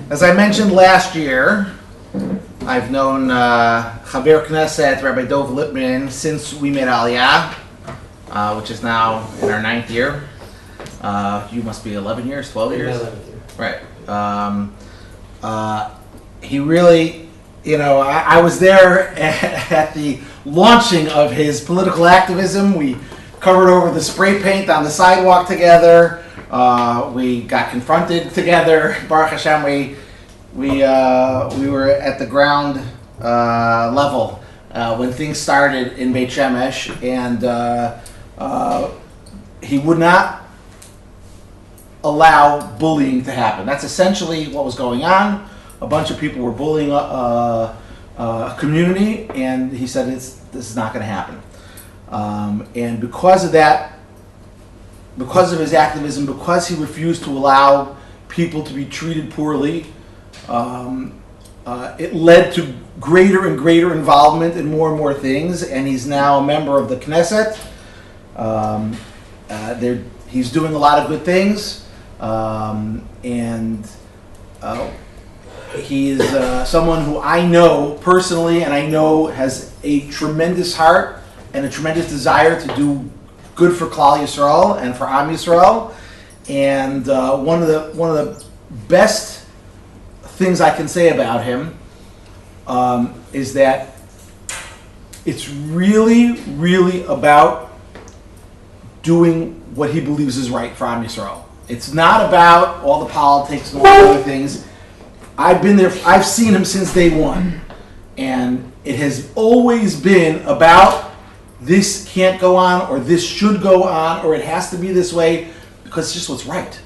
As I mentioned last year, I've known Chaber Knesset Rabbi Dov Lipman since we made Aliyah, which is now in our 9th year. You must be 11 years, 12 years? 11th year. Right. He really, I was there at the launching of his political activism. We covered over the spray paint on the sidewalk together. We got confronted together. Baruch Hashem, we were at the ground level when things started in Beit Shemesh, and he would not allow bullying to happen. That's essentially what was going on. A bunch of people were bullying a community, and he said this is not going to happen. And because of that, because of his activism, because he refused to allow people to be treated poorly, it led to greater and greater involvement in more and more things, and he's now a member of the Knesset. He's doing a lot of good things, and he is someone who I know personally, and I know has a tremendous heart and a tremendous desire to do good for Klal Yisrael and for Am Yisrael. And one of the best things I can say about him is that it's really, really about doing what he believes is right for Am Yisrael. It's not about all the politics and all the other things. I've been there. I've seen him since day one, and it has always been about this can't go on, or this should go on, or it has to be this way because it's just what's right.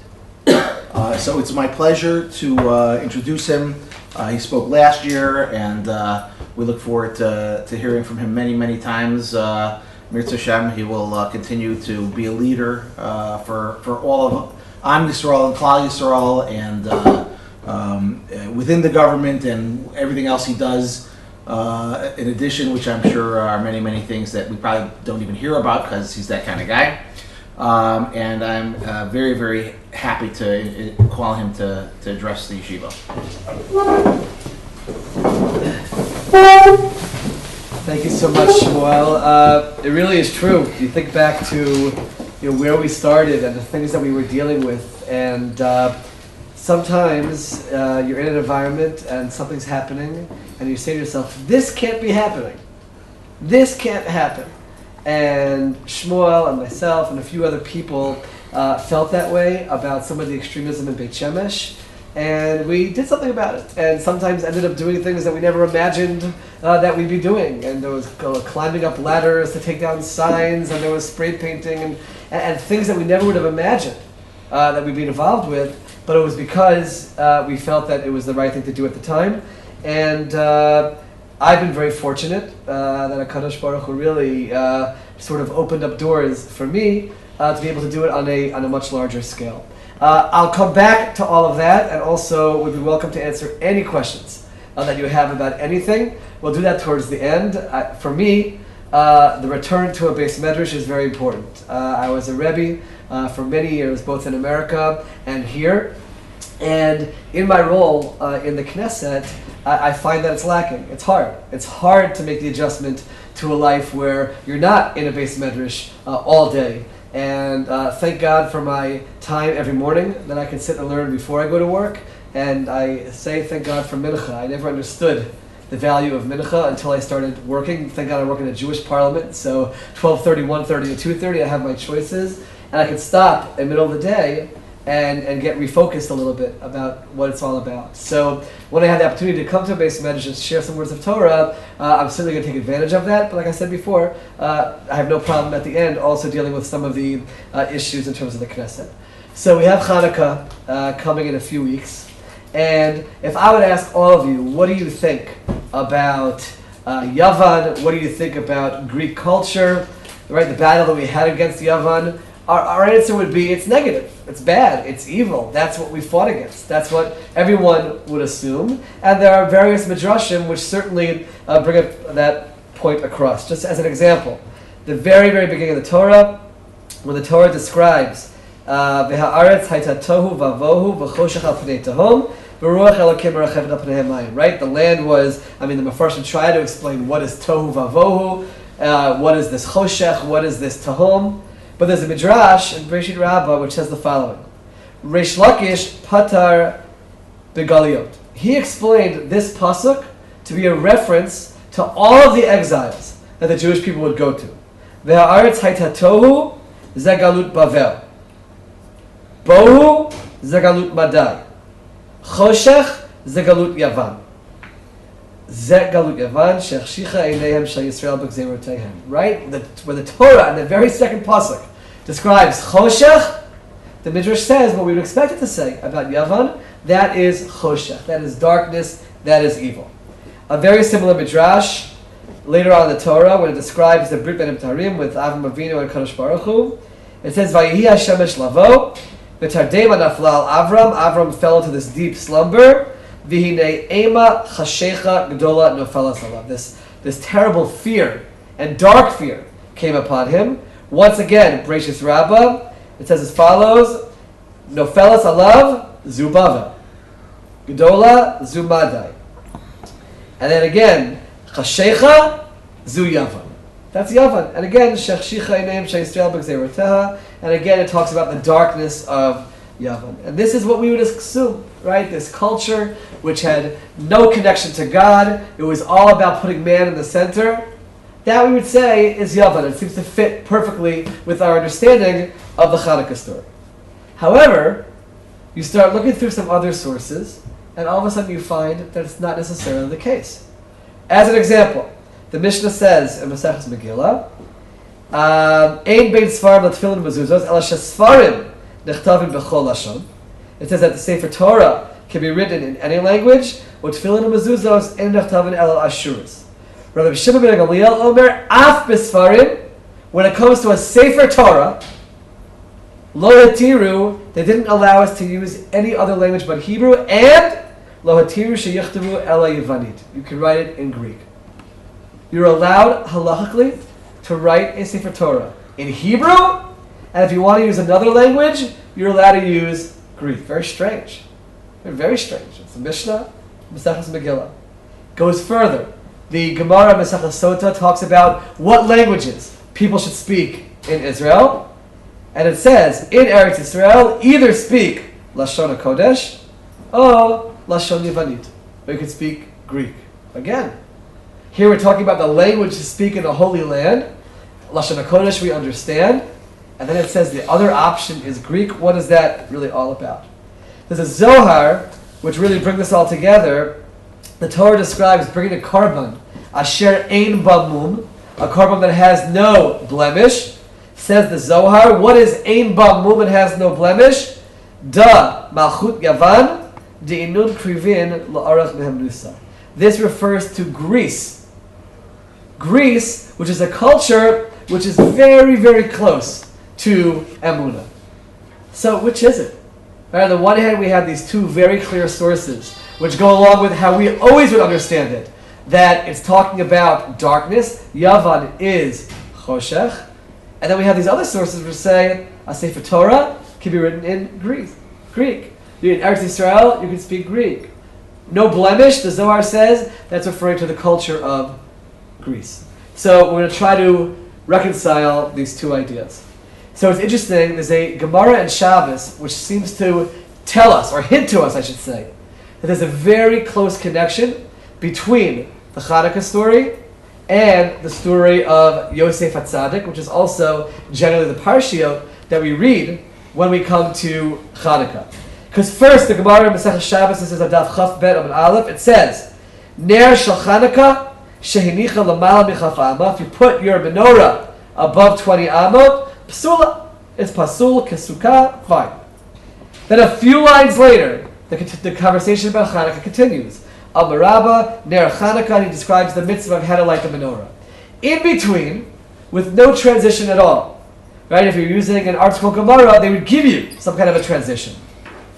So it's my pleasure to introduce him. He spoke last year, and we look forward to hearing from him many, many times. Mirza Hashem, he will continue to be a leader for all of Am Yisrael and Klal Yisrael, and within the government and everything else he does. In addition, which I'm sure are many, many things that we probably don't even hear about because he's that kind of guy. And I'm very, very happy to call him to address the yeshiva. Thank you so much, Shmuel. It really is true. You think back to where we started and the things that we were dealing with, and sometimes you're in an environment and something's happening, and you say to yourself, "This can't be happening. This can't happen." And Shmuel and myself and a few other people felt that way about some of the extremism in Beit Shemesh, and we did something about it. And sometimes ended up doing things that we never imagined that we'd be doing. And there was climbing up ladders to take down signs, and there was spray painting and things that we never would have imagined that we'd be involved with. But it was because we felt that it was the right thing to do at the time. And I've been very fortunate that HaKadosh Baruch Hu really sort of opened up doors for me to be able to do it on a much larger scale. I'll come back to all of that, and also would be welcome to answer any questions that you have about anything. We'll do that towards the end. For me, the return to a Beis Medrash is very important. I was a Rebbe for many years, both in America and here. And in my role in the Knesset, I find that it's lacking. It's hard. It's hard to make the adjustment to a life where you're not in a Beis Medrash all day. And thank God for my time every morning that I can sit and learn before I go to work. And I say thank God for Mincha. I never understood the value of Mincha until I started working. Thank God I work in a Jewish parliament, so 12:30, 1:30, and 2:30 I have my choices. And I can stop in the middle of the day and get refocused a little bit about what it's all about. So when I had the opportunity to come to a Beis Medrash and share some words of Torah, I'm certainly going to take advantage of that. But like I said before, I have no problem at the end also dealing with some of the issues in terms of the Knesset. So we have Hanukkah coming in a few weeks. And if I would ask all of you, what do you think about Yavan? What do you think about Greek culture? Right, the battle that we had against Yavan? Our answer would be it's negative, it's bad, it's evil. That's what we fought against. That's what everyone would assume. And there are various midrashim which certainly bring that point across. Just as an example, the very, very beginning of the Torah, when the Torah describes V'ha'aretz hayta tohu vavohu v'choshech al pnei tehom Right? The land was, the Mefarshim tried to explain what is tohu vavohu, what is this choshech, what is this tahom. But there's a midrash in Bereshit Rabbah which says the following. Reish Lakish patar begaliot. He explained this pasuk to be a reference to all of the exiles that the Jewish people would go to. Ve'ha'aretz haita tohu zegalut Bavel. Bohu zegalut Madai. Choshech zegalut Yavan. Zegalut Yavan shechshicha eineihem shel Yisrael b'gzeirotehem. Right? Where the Torah in the very second pasuk describes choshech, the Midrash says what we would expect it to say about Yavan. That is choshech. That is darkness. That is evil. A very similar midrash later on in the Torah when it describes the Brit Ben Tarim with Avram Avinu and Kadosh Baruch Hu. It says Vayihi Hashemesh lavo v'tardema nafla al Avram. Avram fell into this deep slumber. V'hinei ema chashecha gdola nofelas alav. This terrible fear and dark fear came upon him. Once again, Bereshit Rabbah, it says as follows: Nofelas alav zubava, gdola zumadai. And then again, chashecha zu Yavan. That's Yavan. And again, shechshicha eineihem shel Yisrael b'gzeiroteha. And again, it talks about the darkness of Yavan. And this is what we would assume, right? This culture which had no connection to God. It was all about putting man in the center. That we would say is Yavan. It seems to fit perfectly with our understanding of the Hanukkah story. However, you start looking through some other sources, and all of a sudden you find that it's not necessarily the case. As an example, the Mishnah says in Maseches Megillah, Ein bein svarim l'tefillin mezuzos, ela shesfarim nechtavim b'chol lashon. It says that the Sefer Torah can be written in any language, or tefillin mezuzos ein nechtavim el ashuris. Rabbi Shimon ben Gamliel omer af b'sfarim. When it comes to a Sefer Torah, lo hatiru, they didn't allow us to use any other language but Hebrew, and lo hatiru sheyichtavu ela Yavanit. You can write it in Greek. You're allowed halachically to write a Sefer Torah in Hebrew, and if you want to use another language, you're allowed to use Greek. Very strange. Very strange. It's the Mishnah, Maseches Megillah. Goes further. The Gemara Maseches Sota talks about what languages people should speak in Israel. And it says, in Eretz Yisrael, either speak Lashon HaKodesh or Lashon Yavanit. Or you can speak Greek. Again, here we're talking about the language to speak in the Holy Land. Lashon HaKodesh we understand. And then it says the other option is Greek. What is that really all about? There's a Zohar, which really brings this all together. The Torah describes bringing a korban, asher ein bamum, a korban that has no blemish. Says the Zohar, what is ein bamum and has no blemish? Da malchut Yavan, de'inun krivin la'arach behemnusa. This refers to Greece. Greece, which is a culture which is very, very close to Emunah. So which is it? Right, on the one hand, we have these two very clear sources, which go along with how we always would understand it, that it's talking about darkness. Yavan is choshech. And then we have these other sources which say a Sefer Torah can be written in Greek. You're in Eretz Yisrael, you can speak Greek. No blemish, the Zohar says, that's referring to the culture of Greece. So we're going to try to reconcile these two ideas. So it's interesting, there's a Gemara in Shabbos which seems to tell us, or hint to us I should say, that there's a very close connection between the Hanukkah story and the story of Yosef HaTzadik, which is also generally the parsha that we read when we come to Hanukkah. Because first, the Gemara in Masechah Shabbos, this is Adaf Chaf Bet Amud Aleph, it says, Ner Shel Hanukkah Shehinicha L'mala Michaf Amah. If you put your menorah above 20 amot, Psula, it's Pasul, Kesuka, fine. Then a few lines later, the conversation about Hanukkah continues. Al-Maraba, Ner Hanukkah, and he describes the mitzvah of how to light the menorah. In between, with no transition at all, right? If you're using an article Gemara, they would give you some kind of a transition.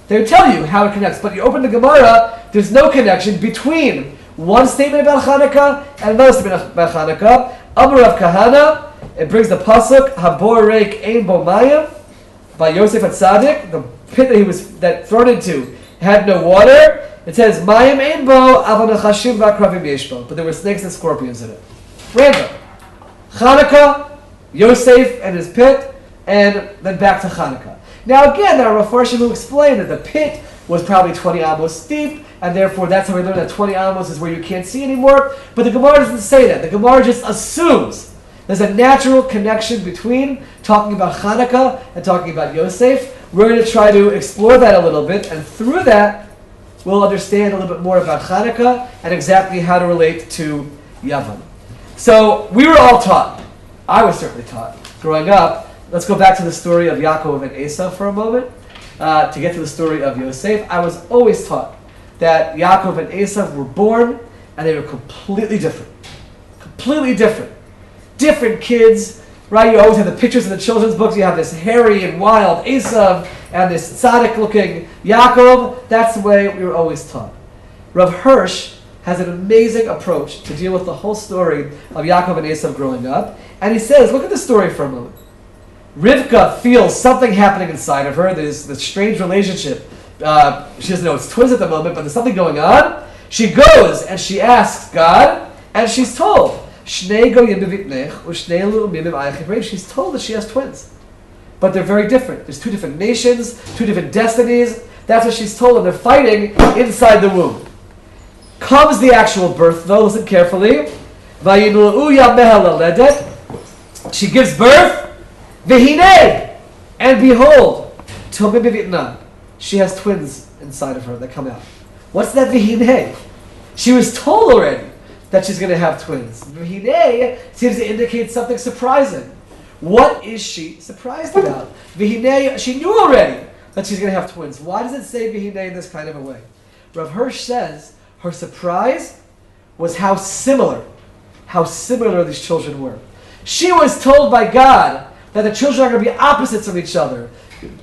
They would tell you how it connects, but you open the Gemara, there's no connection between one statement about Hanukkah and another statement about Hanukkah. Amar Rav Kahana, it brings the pasuk Habor Reik Ein Bo Mayim by Yosef HaTzadik, the pit that he was thrown into had no water. It says, Mayim ein bo, aval nechashim v'akravim yesh bo. But there were snakes and scorpions in it. Random. Hanukkah, Yosef and his pit, and then back to Hanukkah. Now again, there are Mepharshim who explain that the pit was probably 20 amos deep, and therefore that's how we learn that 20 amos is where you can't see anymore. But the Gemara doesn't say that. The Gemara just assumes there's a natural connection between talking about Hanukkah and talking about Yosef. We're going to try to explore that a little bit, and through that, we'll understand a little bit more about Hanukkah and exactly how to relate to Yavam. So we were all taught. I was certainly taught growing up. Let's go back to the story of Yaakov and Esau for a moment. To get to the story of Yosef, I was always taught that Yaakov and Esau were born and they were completely different. Completely different. Different kids, right? You always have the pictures in the children's books. You have this hairy and wild Esau and this tzaddik-looking Yaakov. That's the way we were always taught. Rav Hirsch has an amazing approach to deal with the whole story of Yaakov and Esau growing up. And he says, look at the story for a moment. Rivka feels something happening inside of her. There's this strange relationship. She doesn't know it's twins at the moment, but there's something going on. She goes and she asks God, and she's told. She's told that she has twins. But they're very different. There's two different nations, two different destinies. That's what she's told, and they're fighting inside the womb. Comes the actual birth, though. Listen carefully. She gives birth. V'hinei, and behold, she has twins inside of her that come out. What's that v'hinei? She was told already that she's going to have twins. V'hinei seems to indicate something surprising. What is she surprised about? V'hinei, she knew already that she's going to have twins. Why does it say v'hinei in this kind of a way? Rav Hirsch says her surprise was how similar these children were. She was told by God that the children are going to be opposites of each other,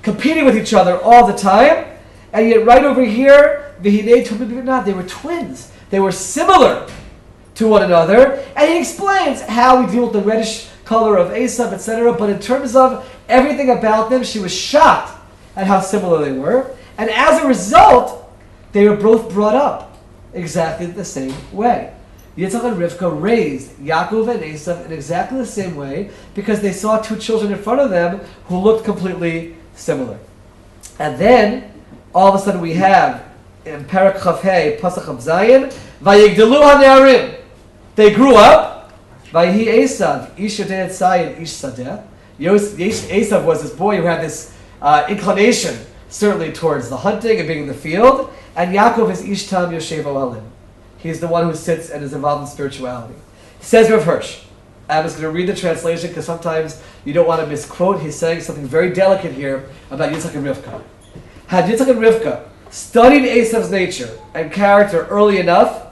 competing with each other all the time, and yet right over here, they were twins. They were similar to one another, and he explains how we deal with the reddish color of Esav, etc., but in terms of everything about them, she was shocked at how similar they were, and as a result, they were both brought up exactly the same way. Yitzchak and Rivka raised Yaakov and Esav in exactly the same way because they saw two children in front of them who looked completely similar. And then, all of a sudden we have, in Perek Chavhei, Pasach of Zayin, Vayigdalu HaNe'arim. They grew up. Vayihi Esav, Ish Yodei Etzayin, Ish Sadeh. Esav was this boy who had this inclination, certainly towards the hunting and being in the field. And Yaakov is Ish Tam Yoshev Ohalim. He's the one who sits and is involved in spirituality. Says Rav Hirsch. I'm just going to read the translation because sometimes you don't want to misquote. He's saying something very delicate here about Yitzchak and Rivka. Had Yitzchak and Rivka studied Esav's nature and character early enough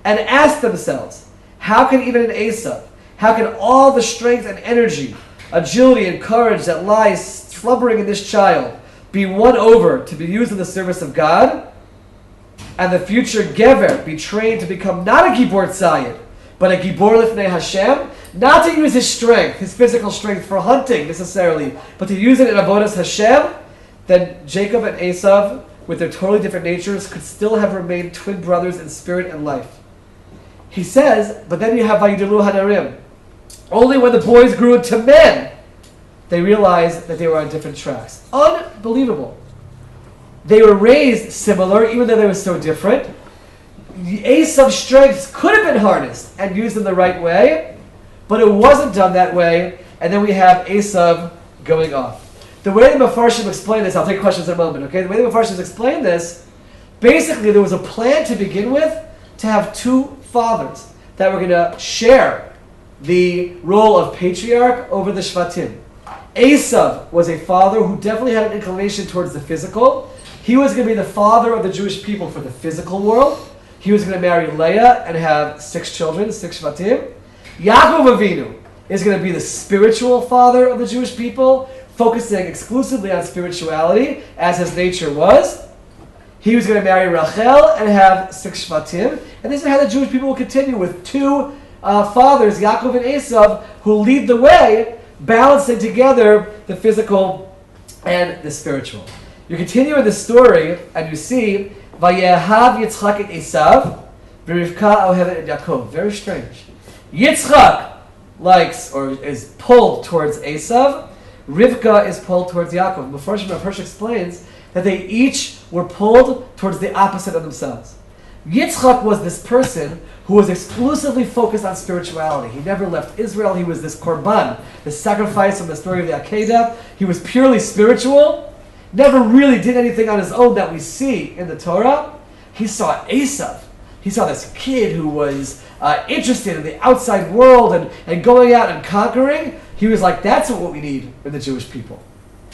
and asked themselves, how can even an Esav, how can all the strength and energy, agility and courage that lies slumbering in this child be won over to be used in the service of God? And the future Gever be trained to become not a Gibor Tzayid, but a Gibor Lifnei Hashem, not to use his strength, his physical strength for hunting necessarily, but to use it in Avodas Hashem, then Jacob and Esav, with their totally different natures, could still have remained twin brothers in spirit and life. He says, but then you have Vayidalu HaNe'arim. Only when the boys grew into men, they realized that they were on different tracks. Unbelievable. They were raised similar, even though they were so different. Esav's strengths could have been harnessed and used in the right way, but it wasn't done that way, and then we have Esav going off. The way the Mepharshim explain this, I'll take questions in a moment, okay? The way the Mepharshim explain this, basically there was a plan to begin with to have two fathers that were going to share the role of patriarch over the Shvatim. Esav was a father who definitely had an inclination towards the physical. He was going to be the father of the Jewish people for the physical world. He was going to marry Leah and have 6 children, 6 Shvatim. Yaakov Avinu is going to be the spiritual father of the Jewish people, focusing exclusively on spirituality, as his nature was. He was going to marry Rachel and have 6 Shvatim. And this is how the Jewish people will continue with 2 fathers, Yaakov and Esav, who lead the way, balancing together the physical and the spiritual. You continue in the story, and you see, Vayehav Yitzchak et Esav, v'Rivka ohevet et Yaakov. Very strange. Yitzchak likes or is pulled towards Esav. Rivka is pulled towards Yaakov. Before Hirsch explains that they each were pulled towards the opposite of themselves. Yitzchak was this person who was exclusively focused on spirituality. He never left Israel. He was this korban, the sacrifice from the story of the Akedah. He was purely spiritual, never really did anything on his own that we see in the Torah. He saw Esav. He saw this kid who was interested in the outside world and going out and conquering. He was like, that's what we need in the Jewish people.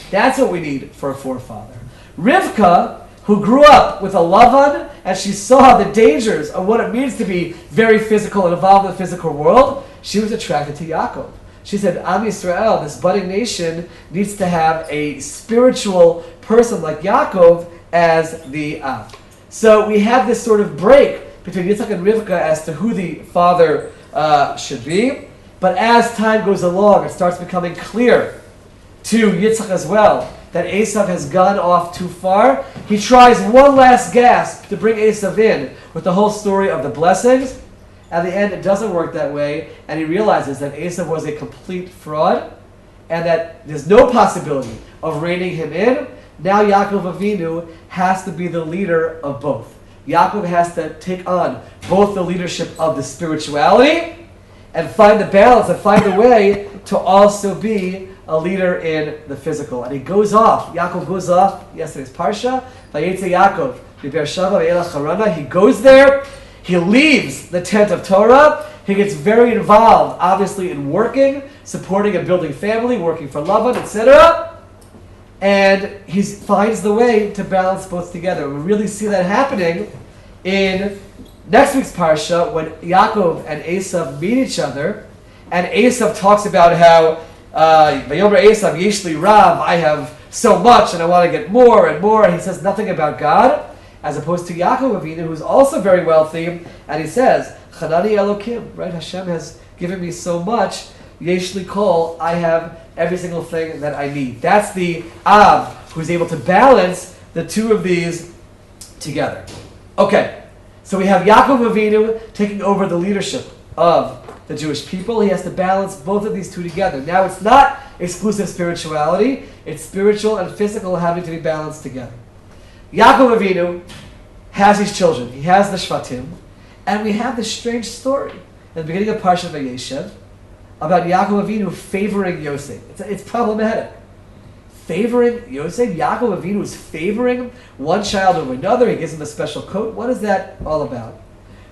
That's what we need for a forefather. Rivka, who grew up with a Lavan, and she saw the dangers of what it means to be very physical and involved in the physical world, she was attracted to Yaakov. She said, Am Yisrael, this budding nation, needs to have a spiritual person like Yaakov as the Av. So we have this sort of break between Yitzchak and Rivka as to who the father should be. But as time goes along, it starts becoming clear to Yitzchak as well that Esav has gone off too far. He tries one last gasp to bring Esav in with the whole story of the blessings. At the end, it doesn't work that way, and he realizes that Esav was a complete fraud, and that there's no possibility of reining him in. Now Yaakov Avinu has to be the leader of both. Yaakov has to take on both the leadership of the spirituality and find the balance and find the way to also be a leader in the physical. And he goes off. Yaakov goes off. Yesterday's Parsha. Vayetze Yaakov. Be'Beersheva ve'elach Harana. He goes there. He leaves the tent of Torah. He gets very involved, obviously, in working, supporting and building family, working for Lavan, etc. And he finds the way to balance both together. We really see that happening in next week's Parsha when Yaakov and Esav meet each other. And Esav talks about how Vayomer Esav Yesh li Rav, I have so much and I want to get more and more. And he says nothing about God, as opposed to Yaakov Avinu, who's also very wealthy, and he says, Chanani Elokim, right? Hashem has given me so much. Yesh li kol, I have every single thing that I need. That's the Av, who's able to balance the two of these together. Okay, so we have Yaakov Avinu taking over the leadership of the Jewish people. He has to balance both of these two together. Now, it's not exclusive spirituality. It's spiritual and physical having to be balanced together. Yaakov Avinu has his children. He has the Shvatim. And we have this strange story in the beginning of Parshat Vayeshev about Yaakov Avinu favoring Yosef. It's problematic. Favoring Yosef? Yaakov Avinu is favoring one child over another. He gives him a special coat. What is that all about?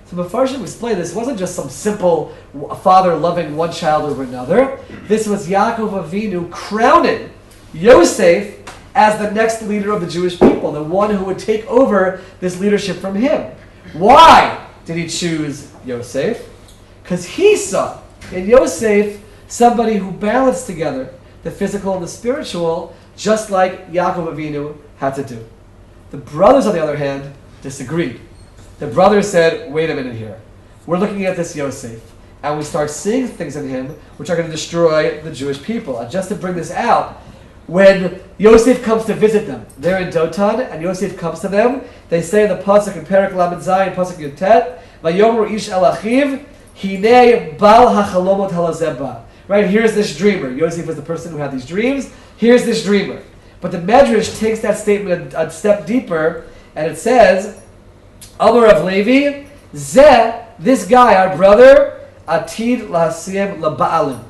So before I explain, this wasn't just some simple father loving one child over another. This was Yaakov Avinu crowning Yosef as the next leader of the Jewish people, the one who would take over this leadership from him. Why did he choose Yosef? Because he saw in Yosef somebody who balanced together the physical and the spiritual, just like Yaakov Avinu had to do. The brothers, on the other hand, disagreed. The brothers said, wait a minute here. We're looking at this Yosef, and we start seeing things in him which are going to destroy the Jewish people. And just to bring this out, when Yosef comes to visit them, they're in Dotan, and Yosef comes to them, they say in the Pasuk in Perek Lamed Zayin, Pasuk Yutet, Vayomer ish el achiv, hinei bal hachalomot halazeba. Right, here's this dreamer. Yosef was the person who had these dreams. Here's this dreamer. But the Medrash takes that statement a step deeper, and it says, Amar of Levi, Zeh, this guy, our brother, Atid lahasiyem laba'alim.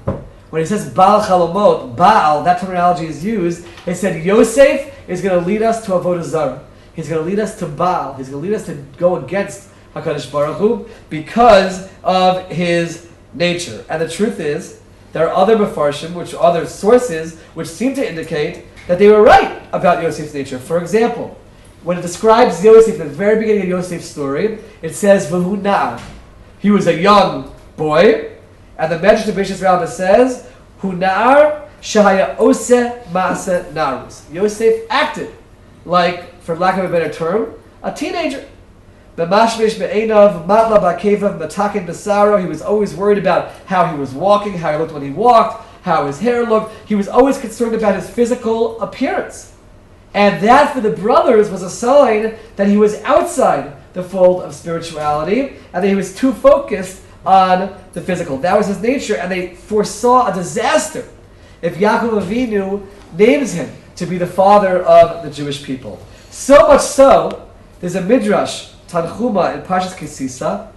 When he says Baal Chalomot, Baal, that terminology is used, they said Yosef is going to lead us to Avodah Zarah. He's going to lead us to Baal. He's going to lead us to go against HaKadosh Baruch Hu because of his nature. And the truth is, there are other Mefarshim, other sources, which seem to indicate that they were right about Yosef's nature. For example, when it describes Yosef, at the very beginning of Yosef's story, it says, V'hu na'ar. He was a young boy. And the Medrash of Beishas Rabbah says, Hu na'ar shahaya oseh ma'aseh narus. Yosef acted like, for lack of a better term, a teenager. B'mashmesh be'enav matla ba'kevav matakin b'saro. He was always worried about how he was walking, how he looked when he walked, how his hair looked. He was always concerned about his physical appearance. And that for the brothers was a sign that he was outside the fold of spirituality and that he was too focused on the physical. That was his nature, and they foresaw a disaster if Yaakov Avinu names him to be the father of the Jewish people. So much so, there's a midrash, Tanchuma in Parshas Kisisa,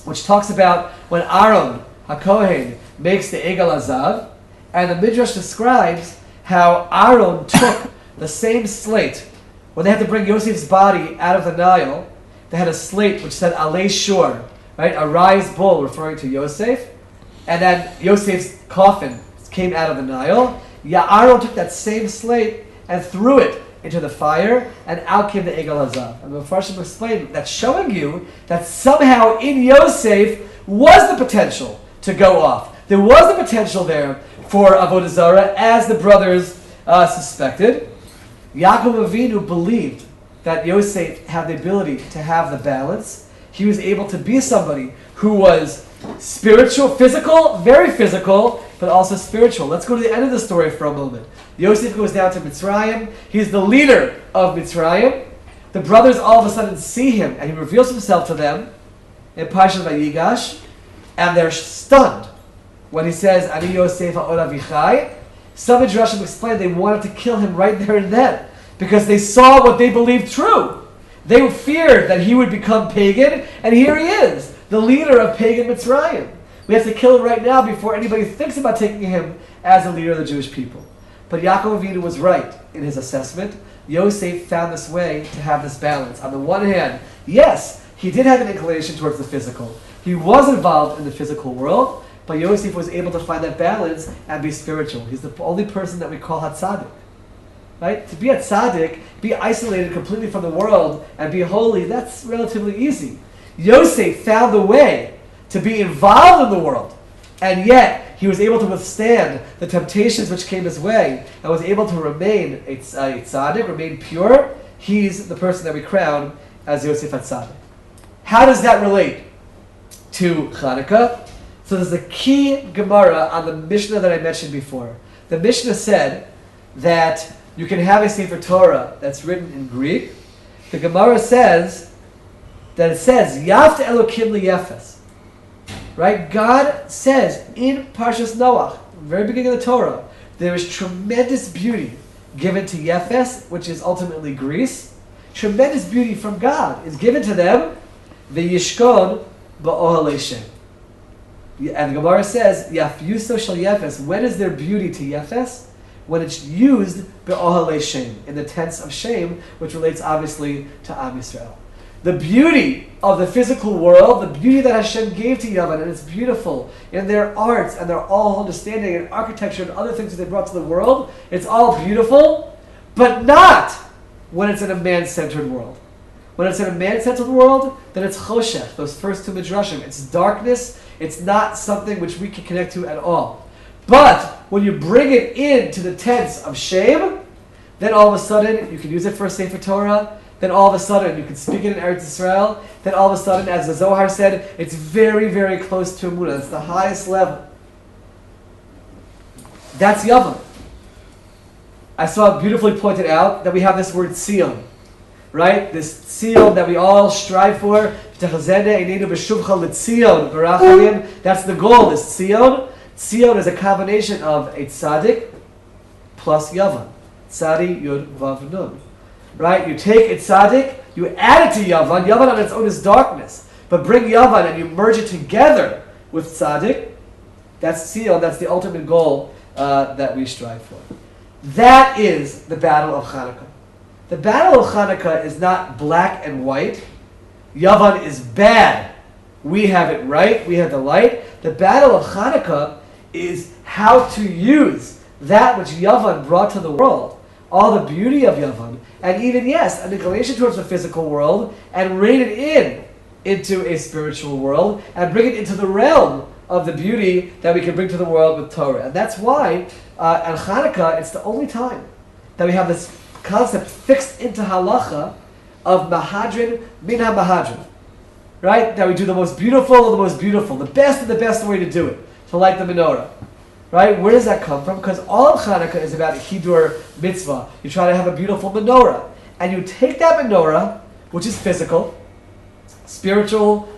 which talks about when Aaron HaKohen makes the Egel Azav, and the midrash describes how Aaron took the same slate. When they had to bring Yosef's body out of the Nile, they had a slate which said LiveShiur, right? A rise bull, referring to Yosef. And then Yosef's coffin came out of the Nile. Aaron took that same slate and threw it into the fire, and out came the Egel Azav. And the Mepharshim explained that, showing you that somehow in Yosef was the potential to go off. There was the potential there for Avodah Zarah, as the brothers suspected. Yaakov Avinu believed that Yosef had the ability to have the balance. He was able to be somebody who was spiritual, physical, very physical, but also spiritual. Let's go to the end of the story for a moment. Yosef goes down to Mitzrayim. He's the leader of Mitzrayim. The brothers all of a sudden see him, and he reveals himself to them in Parshat Vayigash, and they're stunned when he says, Ani Yosef ha'od avichai. Some Midrashim explain they wanted to kill him right there and then, because they saw what they believed true. They feared that he would become pagan, and here he is, the leader of pagan Mitzrayim. We have to kill him right now before anybody thinks about taking him as the leader of the Jewish people. But Yaakov Avinu was right in his assessment. Yosef found this way to have this balance. On the one hand, yes, he did have an inclination towards the physical. He was involved in the physical world, but Yosef was able to find that balance and be spiritual. He's the only person that we call Hatzadik. Right? To be a tzaddik, be isolated completely from the world and be holy, that's relatively easy. Yosef found the way to be involved in the world, and yet he was able to withstand the temptations which came his way and was able to remain a tzaddik, remain pure. He's the person that we crown as Yosef HaTzaddik. How does that relate to Chanukah? So there's a key Gemara on the Mishnah that I mentioned before. The Mishnah said that you can have a Sefer Torah that's written in Greek. The Gemara says that it says, Yaft Elokim liyefes. Right? God says in Parshas Noach, very beginning of the Torah, there is tremendous beauty given to Yefes, which is ultimately Greece. Tremendous beauty from God is given to them, v'yishkon ba'ohalei Shem. And the Gemara says, Yafyuso shel Yefes. When is there beauty to Yefes? When it's used ba'ohalei Shem, in the tense of shame, which relates obviously to Am Yisrael. The beauty of the physical world, the beauty that Hashem gave to Yavan, and it's beautiful in their arts and their all understanding and architecture and other things that they brought to the world. It's all beautiful, but not when it's in a man-centered world. When it's in a man-centered world, then it's choshech, those first two midrashim. It's darkness. It's not something which we can connect to at all. But when you bring it into the tense of shame, then all of a sudden you can use it for a Sefer Torah. Then all of a sudden you can speak it in Eretz Yisrael. Then all of a sudden, as the Zohar said, it's very, very close to Emunah. It's the highest level. That's Yavam. I saw it beautifully pointed out that we have this word Tzion, right? This Tzion that we all strive for. That's the goal, this Tzion. Tzion is a combination of a tzaddik plus Yavan. Tzadi, Yud, Vav, Nun. Right? You take a tzaddik, you add it to Yavan. Yavan on its own is darkness. But bring Yavan and you merge it together with tzaddik. That's Tzion. That's the ultimate goal that we strive for. That is the battle of Chanukah. The battle of Chanukah is not black and white. Yavan is bad. We have it right. We have the light. The battle of Chanukah is how to use that which Yavan brought to the world, all the beauty of Yavan, and even, yes, an inclination towards the physical world, and rein it into a spiritual world, and bring it into the realm of the beauty that we can bring to the world with Torah. And that's why, on Chanukah, it's the only time that we have this concept fixed into halacha of mahadrin min ha-mahadrin. Right? That we do the most beautiful of the most beautiful, the best way to do it, to light the menorah. Right? Where does that come from? Because all of Hanukkah is about Hidur mitzvah. You try to have a beautiful menorah. And you take that menorah, which is physical, spiritual,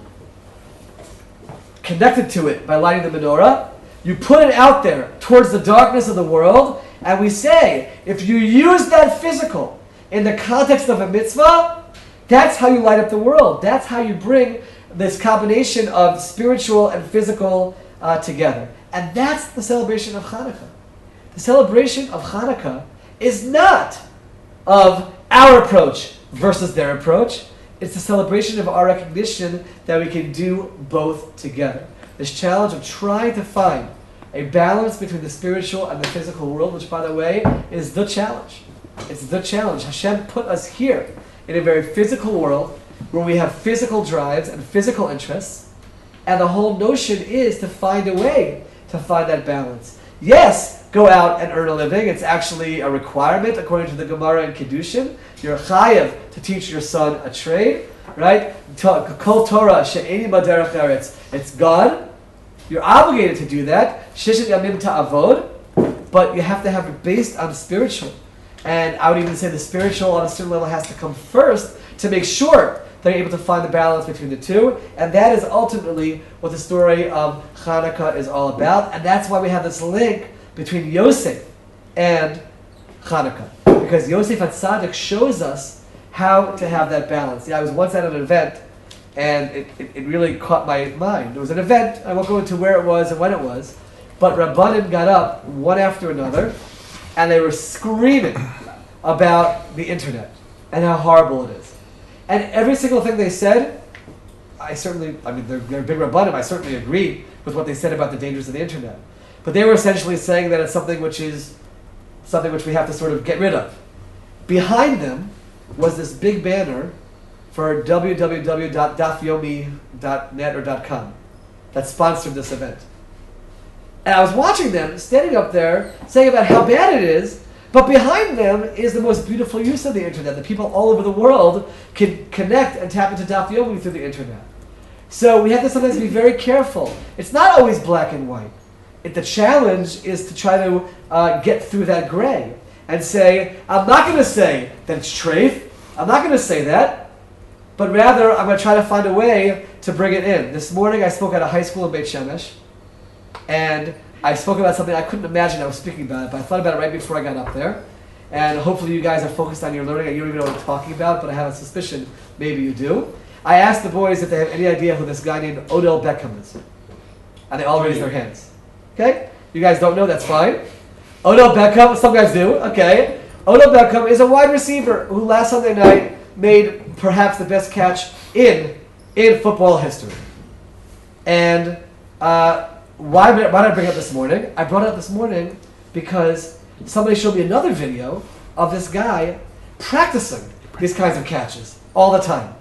connected to it by lighting the menorah. You put it out there towards the darkness of the world. And we say, if you use that physical in the context of a mitzvah, that's how you light up the world. That's how you bring this combination of spiritual and physical together. And that's the celebration of Hanukkah. The celebration of Hanukkah is not of our approach versus their approach. It's the celebration of our recognition that we can do both together. This challenge of trying to find a balance between the spiritual and the physical world, which, by the way, is the challenge. It's the challenge. Hashem put us here in a very physical world where we have physical drives and physical interests. And the whole notion is to find a way to find that balance. Yes, go out and earn a living. It's actually a requirement according to the Gemara in Kiddushin. You're chayav to teach your son a trade, right? Kol Torah she'eni baderech eretz. It's God. You're obligated to do that. Shishet yamim ta'avod. But you have to have it based on spiritual. And I would even say the spiritual on a certain level has to come first to make sure that you're able to find the balance between the two. And that is ultimately what the story of Hanukkah is all about. And that's why we have this link between Yosef and Hanukkah. Because Yosef HaTzadik shows us how to have that balance. Yeah, I was once at an event, and it really caught my mind. There was an event, I won't go into where it was and when it was, but Rabbanim got up one after another, and they were screaming about the internet and how horrible it is. And every single thing they said, they're big Rabbanim, I certainly agree with what they said about the dangers of the internet. But they were essentially saying that it's something which we have to sort of get rid of. Behind them was this big banner for www.dafyomi.net or .com that sponsored this event. And I was watching them standing up there saying about how bad it is, but behind them is the most beautiful use of the internet. The people all over the world can connect and tap into Daf Yomi through the internet. So we have to sometimes be very careful. It's not always black and white. The challenge is to try to get through that gray and say, I'm not going to say that it's treif. I'm not going to say that. But rather, I'm going to try to find a way to bring it in. This morning, I spoke at a high school in Beit Shemesh. And I spoke about something I couldn't imagine I was speaking about it, but I thought about it right before I got up there. And hopefully you guys are focused on your learning and you don't even know what I'm talking about, but I have a suspicion maybe you do. I asked the boys if they have any idea who this guy named Odell Beckham is. And they all raised their hands. Okay? You guys don't know, that's fine. Odell Beckham, some guys do, okay. Odell Beckham is a wide receiver who last Sunday night made perhaps the best catch in football history. And why did I bring it up this morning? I brought it up this morning because somebody showed me another video of this guy practicing these kinds of catches all the time.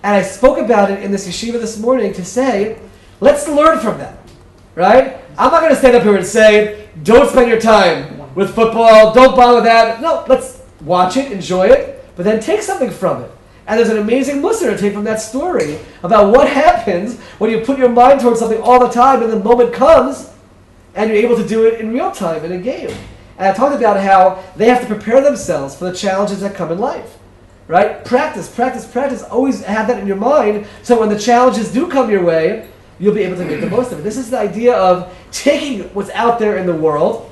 And I spoke about it in this yeshiva this morning to say, let's learn from that, right? I'm not going to stand up here and say, don't spend your time with football, don't bother with that. No, let's watch it, enjoy it, but then take something from it. And there's an amazing mussar to take from that story about what happens when you put your mind towards something all the time and the moment comes and you're able to do it in real time in a game. And I talked about how they have to prepare themselves for the challenges that come in life. Right? Practice, practice, practice. Always have that in your mind so when the challenges do come your way, you'll be able to make the most of it. This is the idea of taking what's out there in the world,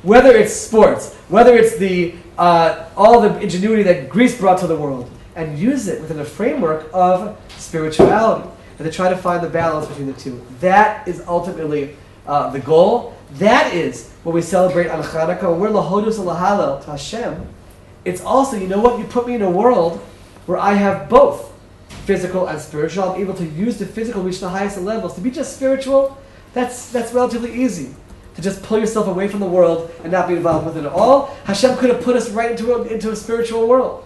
whether it's sports, whether it's the all the ingenuity that Greece brought to the world, and use it within a framework of spirituality, and to try to find the balance between the two. That is ultimately the goal. That is what we celebrate on Chanukah. When we're lahodus lahalel to Hashem, it's also, you know what, you put me in a world where I have both physical and spiritual. I'm able to use the physical, reach the highest levels. To be just spiritual, that's relatively easy. To just pull yourself away from the world and not be involved with it at all. Hashem could have put us right into a spiritual world.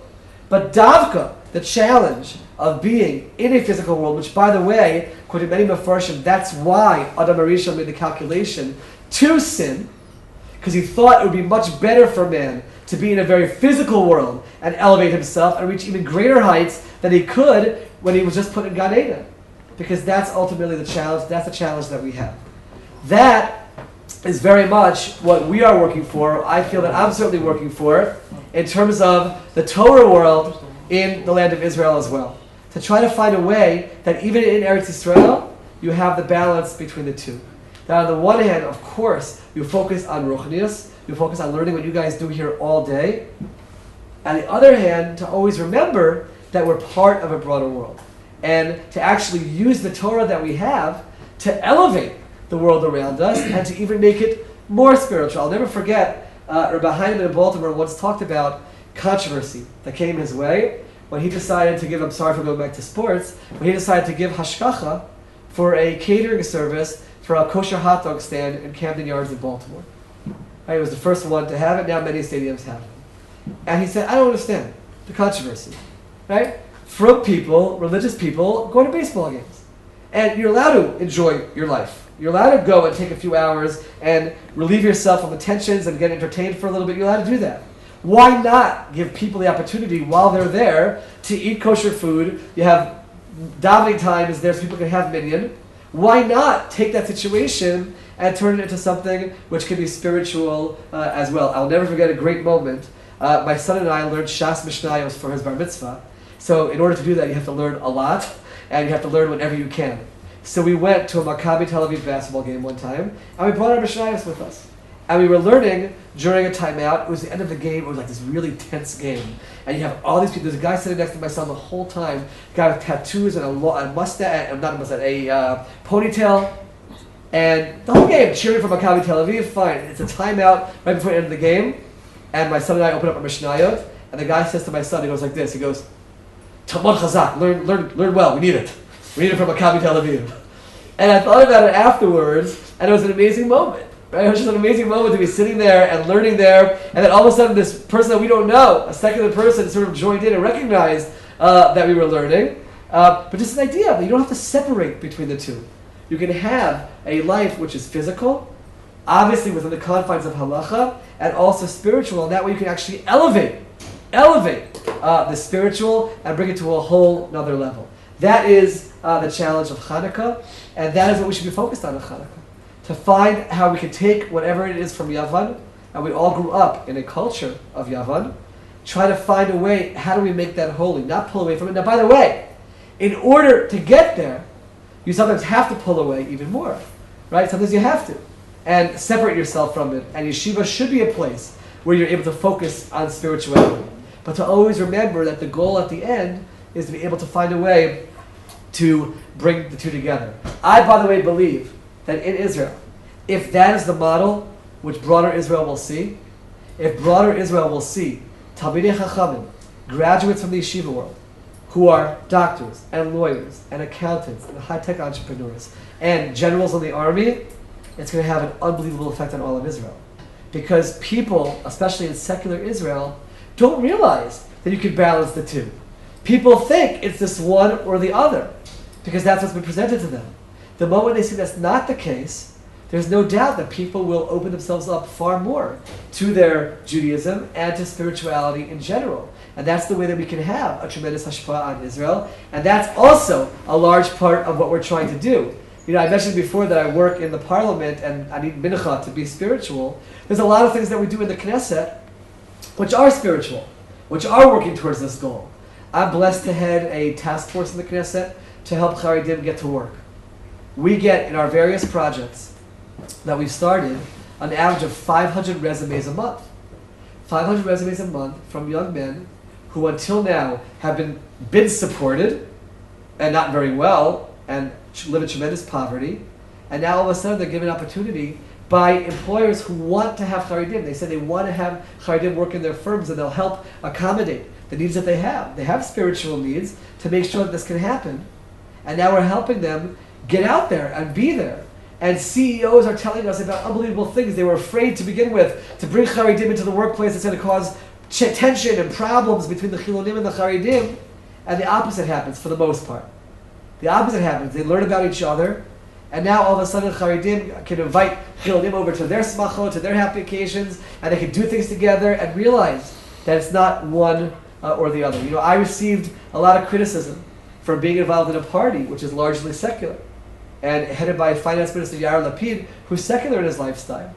But Davka, the challenge of being in a physical world, which, by the way, according to many Mefarshim, that's why Adam HaRishon made the calculation to sin, because he thought it would be much better for man to be in a very physical world and elevate himself and reach even greater heights than he could when he was just put in Gan Eden. Because that's ultimately the challenge, that's the challenge that we have. That is very much what we are working for. I feel that I'm certainly working for in terms of the Torah world in the land of Israel as well. To try to find a way that even in Eretz Yisrael, you have the balance between the two. That on the one hand, of course, you focus on Ruchnius, you focus on learning what you guys do here all day. On the other hand, to always remember that we're part of a broader world. And to actually use the Torah that we have to elevate the world around us and to even make it more spiritual. I'll never forget, Rabbi Heinemann in Baltimore once talked about controversy that came his way when he decided to give, I'm sorry for going back to sports, when he decided to give hashkacha for a catering service for a kosher hot dog stand in Camden Yards in Baltimore. Right, he was the first one to have it, now many stadiums have it. And he said, I don't understand the controversy. Right? From people, religious people, going to baseball games. And you're allowed to enjoy your life. You're allowed to go and take a few hours and relieve yourself from the tensions and get entertained for a little bit. You're allowed to do that. Why not give people the opportunity while they're there to eat kosher food? You have davening time is there so people can have minyan. Why not take that situation and turn it into something which can be spiritual as well? I'll never forget a great moment. My son and I learned Shas Mishnayos for his bar mitzvah. So in order to do that, you have to learn a lot, and you have to learn whenever you can. So we went to a Maccabi Tel Aviv basketball game one time, and we brought our Mishnayos with us. And we were learning during a timeout. It was the end of the game. It was like this really tense game. And you have all these people. There's a guy sitting next to my son the whole time, a guy with tattoos and a mustache, not a mustache, a ponytail. And the whole game, cheering for Maccabi Tel Aviv, fine. It's a timeout right before the end of the game. And my son and I open up our Mishnayot, and the guy says to my son, he goes like this, he goes, Talmud Chazak, learn well, we need it. We need it from Maccabi Tel Aviv. And I thought about it afterwards, and it was an amazing moment. Right? It was just an amazing moment to be sitting there and learning there, and then all of a sudden this person that we don't know, a secular person, sort of joined in and recognized that we were learning. But just an idea that you don't have to separate between the two. You can have a life which is physical, obviously within the confines of halacha, and also spiritual, and that way you can actually elevate the spiritual and bring it to a whole nother level. That is the challenge of Hanukkah, and that is what we should be focused on in Hanukkah. To find how we can take whatever it is from Yavan, and we all grew up in a culture of Yavan, try to find a way, how do we make that holy, not pull away from it. Now by the way, in order to get there, you sometimes have to pull away even more, right? Sometimes you have to. And separate yourself from it. And yeshiva should be a place where you're able to focus on spirituality. But to always remember that the goal at the end is to be able to find a way to bring the two together. I, by the way, believe that in Israel, if that is the model which broader Israel will see, if broader Israel will see Talmidei Chachamim, graduates from the yeshiva world, who are doctors and lawyers and accountants and high-tech entrepreneurs and generals in the army, it's going to have an unbelievable effect on all of Israel. Because people, especially in secular Israel, don't realize that you can balance the two. People think it's this one or the other, because that's what's been presented to them. The moment they see that's not the case, there's no doubt that people will open themselves up far more to their Judaism and to spirituality in general. And that's the way that we can have a tremendous hashpah on Israel. And that's also a large part of what we're trying to do. You know, I mentioned before that I work in the parliament and I need mincha to be spiritual. There's a lot of things that we do in the Knesset which are spiritual, which are working towards this goal. I'm blessed to head a task force in the Knesset to help Charedim get to work. We get, in our various projects that we've started, an average of 500 resumes a month. 500 resumes a month from young men who until now have been supported, and not very well, and live in tremendous poverty, and now all of a sudden they're given opportunity by employers who want to have Charedim. They say they want to have Charedim work in their firms and they'll help accommodate the needs that they have. They have spiritual needs to make sure that this can happen. And now we're helping them get out there and be there. And CEOs are telling us about unbelievable things they were afraid to begin with, to bring Charedim into the workplace that's going to cause tension and problems between the Chilonim and the Charedim. And the opposite happens for the most part. The opposite happens. They learn about each other, and now all of a sudden Charedim can invite Chilonim over to their smachot, to their happy occasions, and they can do things together and realize that it's not one or the other. You know, I received a lot of criticism for being involved in a party which is largely secular. and headed by Finance Minister Yair Lapid, who's secular in his lifestyle.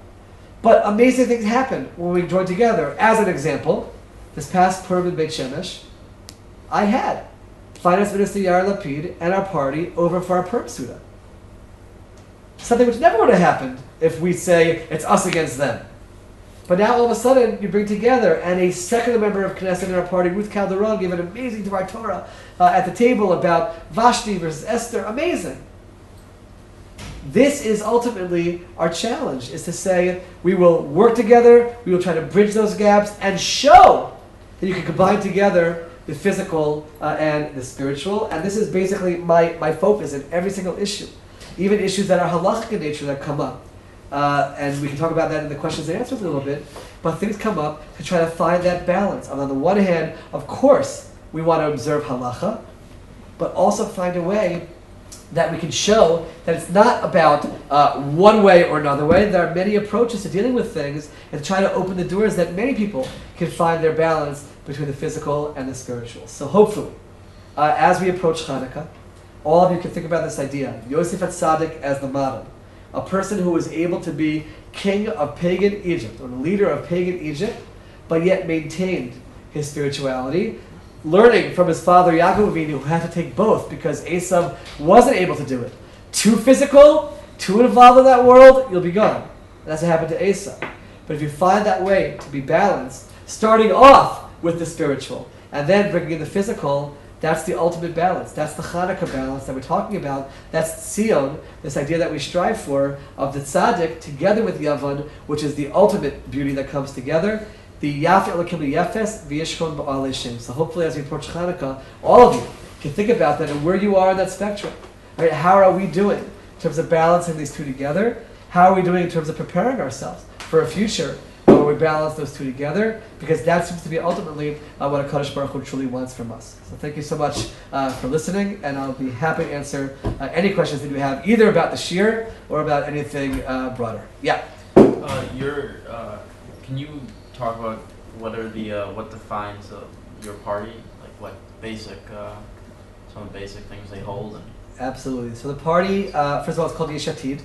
But amazing things happen when we join together. As an example, this past Purim in Beit Shemesh, I had Finance Minister Yair Lapid and our party over for our Purim Suda. Something which never would have happened if we say it's us against them. But now all of a sudden you bring together, and a secular member of Knesset in our party, Ruth Calderon, gave an amazing Dvar Torah at the table about Vashti versus Esther. Amazing. This is ultimately our challenge, is to say we will work together, we will try to bridge those gaps and show that you can combine together the physical and the spiritual. And this is basically my focus in every single issue, even issues that are halachic in nature that come up. And we can talk about that in the questions and answers a little bit, but things come up to try to find that balance. And on the one hand, of course, we want to observe halacha, but also find a way that we can show that it's not about one way or another way. There are many approaches to dealing with things, and try to open the doors that many people can find their balance between the physical and the spiritual. So hopefully, as we approach Hanukkah, all of you can think about this idea, Yosef HaTzadik as the model. A person who was able to be king of pagan Egypt, or the leader of pagan Egypt, but yet maintained his spirituality, learning from his father Yaakov Avinu, who had to take both because Esav wasn't able to do it. Too physical, too involved in that world, you'll be gone. And that's what happened to Esav. But if you find that way to be balanced, starting off with the spiritual, and then bringing in the physical, that's the ultimate balance. That's the Hanukkah balance that we're talking about. That's Tzion, this idea that we strive for, of the tzaddik together with Yavan, which is the ultimate beauty that comes together. The Yaf Elokim Yefes V'Yishkon Ba'alei Shem. So hopefully as we approach Hanukkah, all of you can think about that and where you are in that spectrum. Right? How are we doing in terms of balancing these two together? How are we doing in terms of preparing ourselves for a future where we balance those two together? Because that seems to be ultimately what HaKadosh Baruch Hu truly wants from us. So thank you so much for listening, and I'll be happy to answer any questions that you have, either about the shiur or about anything broader. Yeah? Can you talk about whether what defines your party, like what basic, some of the basic things they hold? And Absolutely. So the party, first of all, it's called Yesh Atid,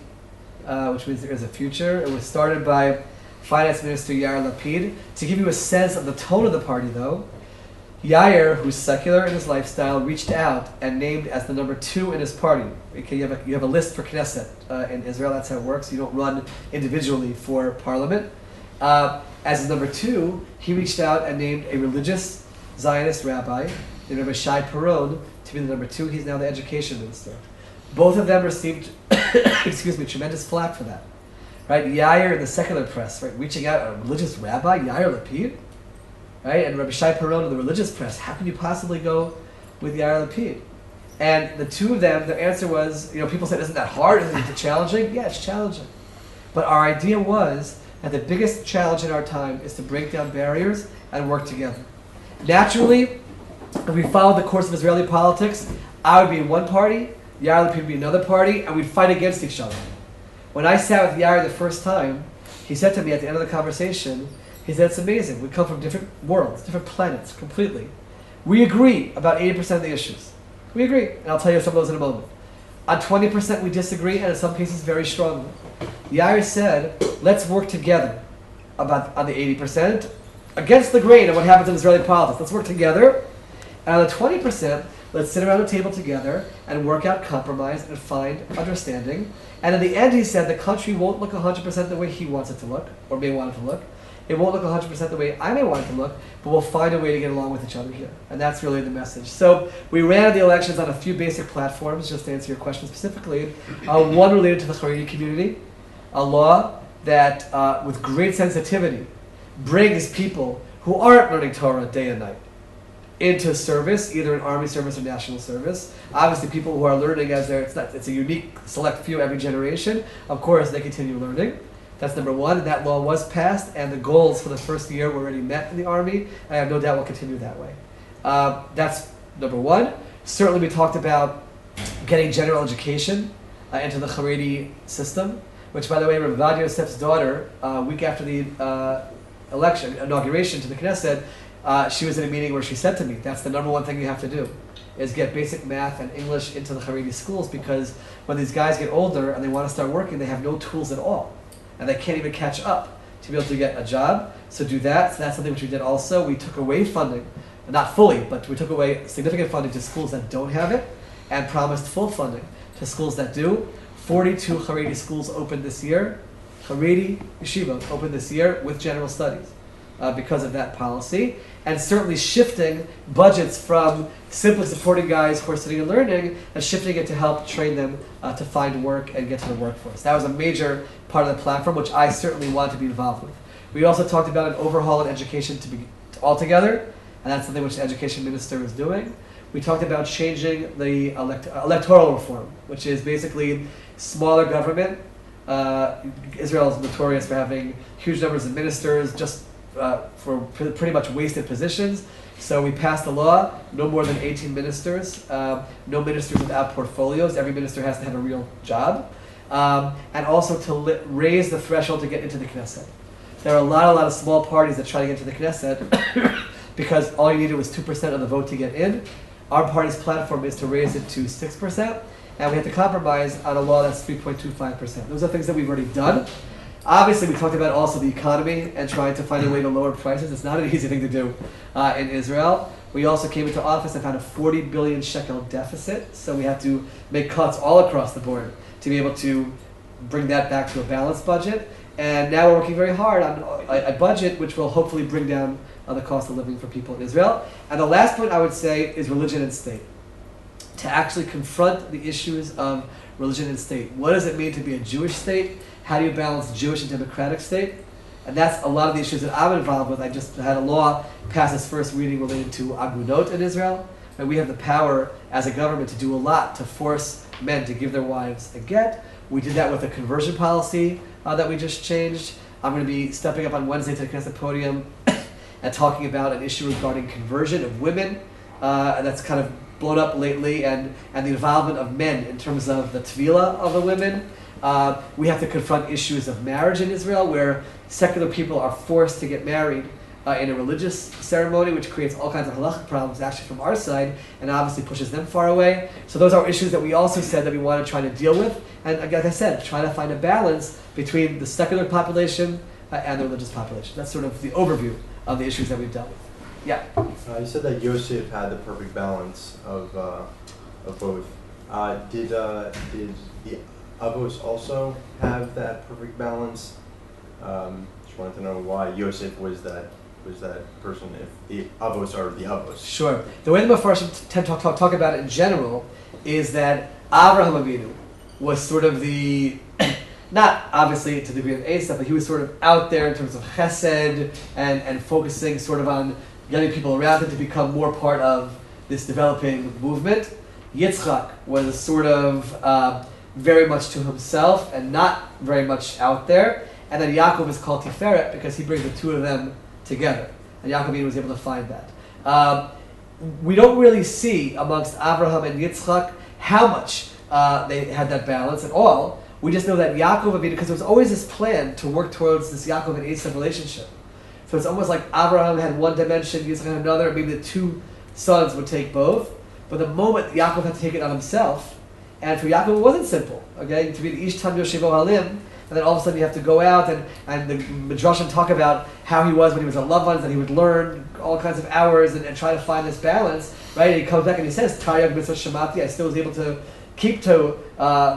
which means there is a future. It was started by Finance Minister Yair Lapid. To give you a sense of the tone of the party, though, Yair, who's secular in his lifestyle, reached out and named as the number 2 in his party. Okay, you have a list for Knesset in Israel. That's how it works. You don't run individually for parliament. As his number 2, he reached out and named a religious Zionist rabbi named Rabbi Shai Peron to be the number 2. He's now the education minister. Both of them received, tremendous flack for that. Right, Yair in the secular press, right, reaching out, a religious rabbi, Yair Lapid, right, and Rabbi Shai Peron in the religious press. How can you possibly go with Yair Lapid? And the two of them, their answer was, people said, isn't that hard? Isn't it challenging? Yeah, it's challenging. But our idea was that the biggest challenge in our time is to break down barriers and work together. Naturally, if we followed the course of Israeli politics, I would be in one party, Yair Lapid would be in another party, and we'd fight against each other. When I sat with Yair the first time, he said to me at the end of the conversation, he said, it's amazing. We come from different worlds, different planets, completely. We agree about 80% of the issues. We agree, and I'll tell you some of those in a moment. On 20% we disagree, and in some cases very strongly. Yair said, let's work together on the 80%, against the grain of what happens in Israeli politics. Let's work together, and on the 20%, let's sit around the table together and work out compromise and find understanding. And in the end, he said, the country won't look 100% the way he wants it to look, or may want it to look. It won't look 100% the way I may want it to look, but we'll find a way to get along with each other here. And that's really the message. So we ran the elections on a few basic platforms, just to answer your question specifically. One related to the Haredi community, a law that, with great sensitivity, brings people who aren't learning Torah day and night into service, either in army service or national service. Obviously, people who are learning it's a unique select few every generation. Of course, they continue learning. That's number one, and that law was passed, and the goals for the first year were already met in the Army. I have no doubt will continue that way. That's number one. Certainly, we talked about getting general education into the Haredi system, which, by the way, Rabbi Yosef's daughter, a week after the inauguration to the Knesset, she was in a meeting where she said to me, that's the number one thing you have to do. is get basic math and English into the Haredi schools, because when these guys get older and they want to start working, they have no tools at all. And they can't even catch up to be able to get a job. So do that. So that's something which we did also. We took away funding, not fully, but we took away significant funding to schools that don't have it and promised full funding to schools that do. 42 Haredi schools opened this year. Haredi yeshiva opened this year with general studies because of that policy. And certainly shifting budgets from simply supporting guys who are sitting and learning and shifting it to help train them to find work and get to the workforce. That was a major part of the platform, which I certainly want to be involved with. We also talked about an overhaul in education altogether, and that's something which the education minister is doing. We talked about changing the electoral reform, which is basically smaller government. Israel is notorious for having huge numbers of ministers, just for pretty much wasted positions. So we passed a law, no more than 18 ministers, no ministers without portfolios. Every minister has to have a real job. And also to raise the threshold to get into the Knesset. There are a lot of small parties that try to get into the Knesset because all you needed was 2% of the vote to get in. Our party's platform is to raise it to 6%, and we had to compromise on a law that's 3.25%. Those are things that we've already done. Obviously, we talked about also the economy and trying to find a way to lower prices. It's not an easy thing to do in Israel. We also came into office and found a 40 billion shekel deficit, so we have to make cuts all across the board to be able to bring that back to a balanced budget. And now we're working very hard on a budget which will hopefully bring down the cost of living for people in Israel. And the last point I would say is religion and state. To actually confront the issues of religion and state. What does it mean to be a Jewish state? How do you balance Jewish and democratic state? And that's a lot of the issues that I'm involved with. I just had a law pass its first reading related to agunot in Israel. And we have the power as a government to do a lot to force men to give their wives a get. We did that with a conversion policy that we just changed. I'm going to be stepping up on Wednesday to the Knesset podium and talking about an issue regarding conversion of women. And that's kind of blown up lately, and the involvement of men in terms of the tevilah of the women. We have to confront issues of marriage in Israel, where secular people are forced to get married in a religious ceremony, which creates all kinds of halachic problems actually from our side, and obviously pushes them far away. So those are issues that we also said that we want to try to deal with, and like I said, try to find a balance between the secular population and the religious population. That's sort of the overview of the issues that we've dealt with. Yeah. You said that Yosef had the perfect balance of both. Did the Avos also have that perfect balance? Just wanted to know why Yosef was that person, if the Avos are the Avos. Sure. The way the Mefarshim tend to talk about it in general is that Avraham Avinu was sort of the, not obviously to the degree of Asa, but he was sort of out there in terms of chesed and focusing sort of on getting people around him to become more part of this developing movement. Yitzchak was sort of very much to himself and not very much out there. And then Yaakov is called Tiferet because he brings the two of them together. And Yaakov was able to find that. We don't really see amongst Abraham and Yitzchak how much they had that balance at all. We just know that Yaakov, because there was always this plan to work towards this Yaakov and Esau relationship. So it's almost like Abraham had one dimension, Yitzchak had another, maybe the two sons would take both. But the moment Yaakov had to take it on himself, and for Yaakov it wasn't simple, okay? To be the Ish Tam Yoshevo Halim, and then all of a sudden you have to go out and the Midrashim talk about how he was when he was a loved ones, and he would learn all kinds of hours and try to find this balance, right? And he comes back and he says, Taryag Mitzvah Shemati, I still was able to keep to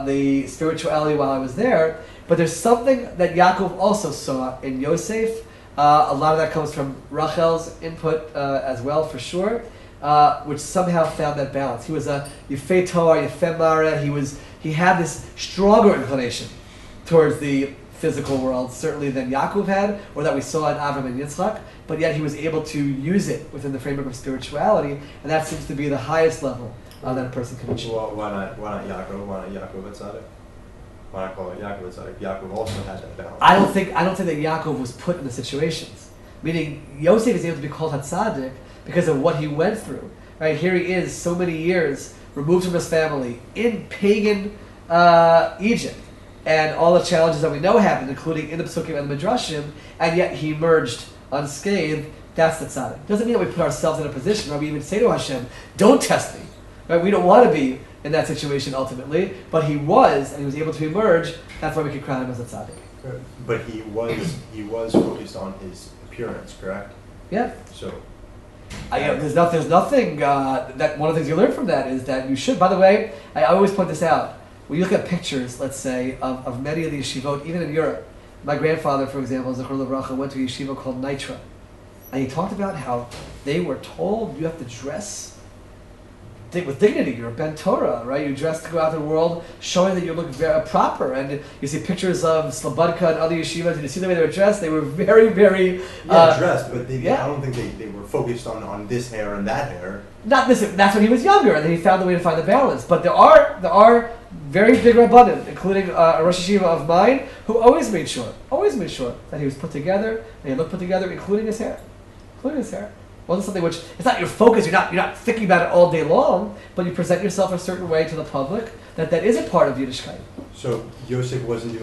the spirituality while I was there. But there's something that Yaakov also saw in Yosef. A lot of that comes from Rachel's input as well, for sure, which somehow found that balance. He was a Yefei Torah, Yefei Mara. He had this stronger inclination towards the physical world, certainly than Yaakov had, or that we saw in Avram and Yitzchak, but yet he was able to use it within the framework of spirituality, and that seems to be the highest level that a person can achieve. Well, why not Yaakov? Why not Yaakov Atzadik? Why not call it Yaakov Atzadik? Yaakov also had that balance. I don't think that Yaakov was put in the situations. Meaning, Yosef is able to be called Hatzadik because of what he went through. Right here, he is so many years removed from his family in pagan Egypt, and all the challenges that we know happened, including in the Pesukim and the Midrashim, and yet he emerged unscathed. That's the tzaddik. Doesn't mean that we put ourselves in a position where we even say to Hashem, "Don't test me." Right? We don't want to be in that situation ultimately, but he was, and he was able to emerge. That's why we could crown him as a tzaddik. But he was focused on his appearance, correct? Yeah. So There's nothing that one of the things you learn from that is that you should. By the way, I always point this out. When you look at pictures, let's say, of many of the yeshivot, even in Europe, my grandfather, for example, Zechor Livracha, went to a yeshiva called Nitra, and he talked about how they were told you have to dress with dignity. You're a Ben Torah, right? You dress to go out in the world, showing that you look very proper. And you see pictures of Slobodka and other yeshivas, and you see the way they were dressed. They were very, very dressed, but I don't think they were focused on this hair and that hair. Not this. That's when he was younger, and then he found a way to find the balance. But there are very big rabbanim, including a Rosh Yeshiva of mine, who always made sure that he was put together, and he looked put together, including his hair. Wasn't something which, it's not your focus, you're not thinking about it all day long, but you present yourself a certain way to the public that is a part of Yiddishkeit. So Yosef wasn't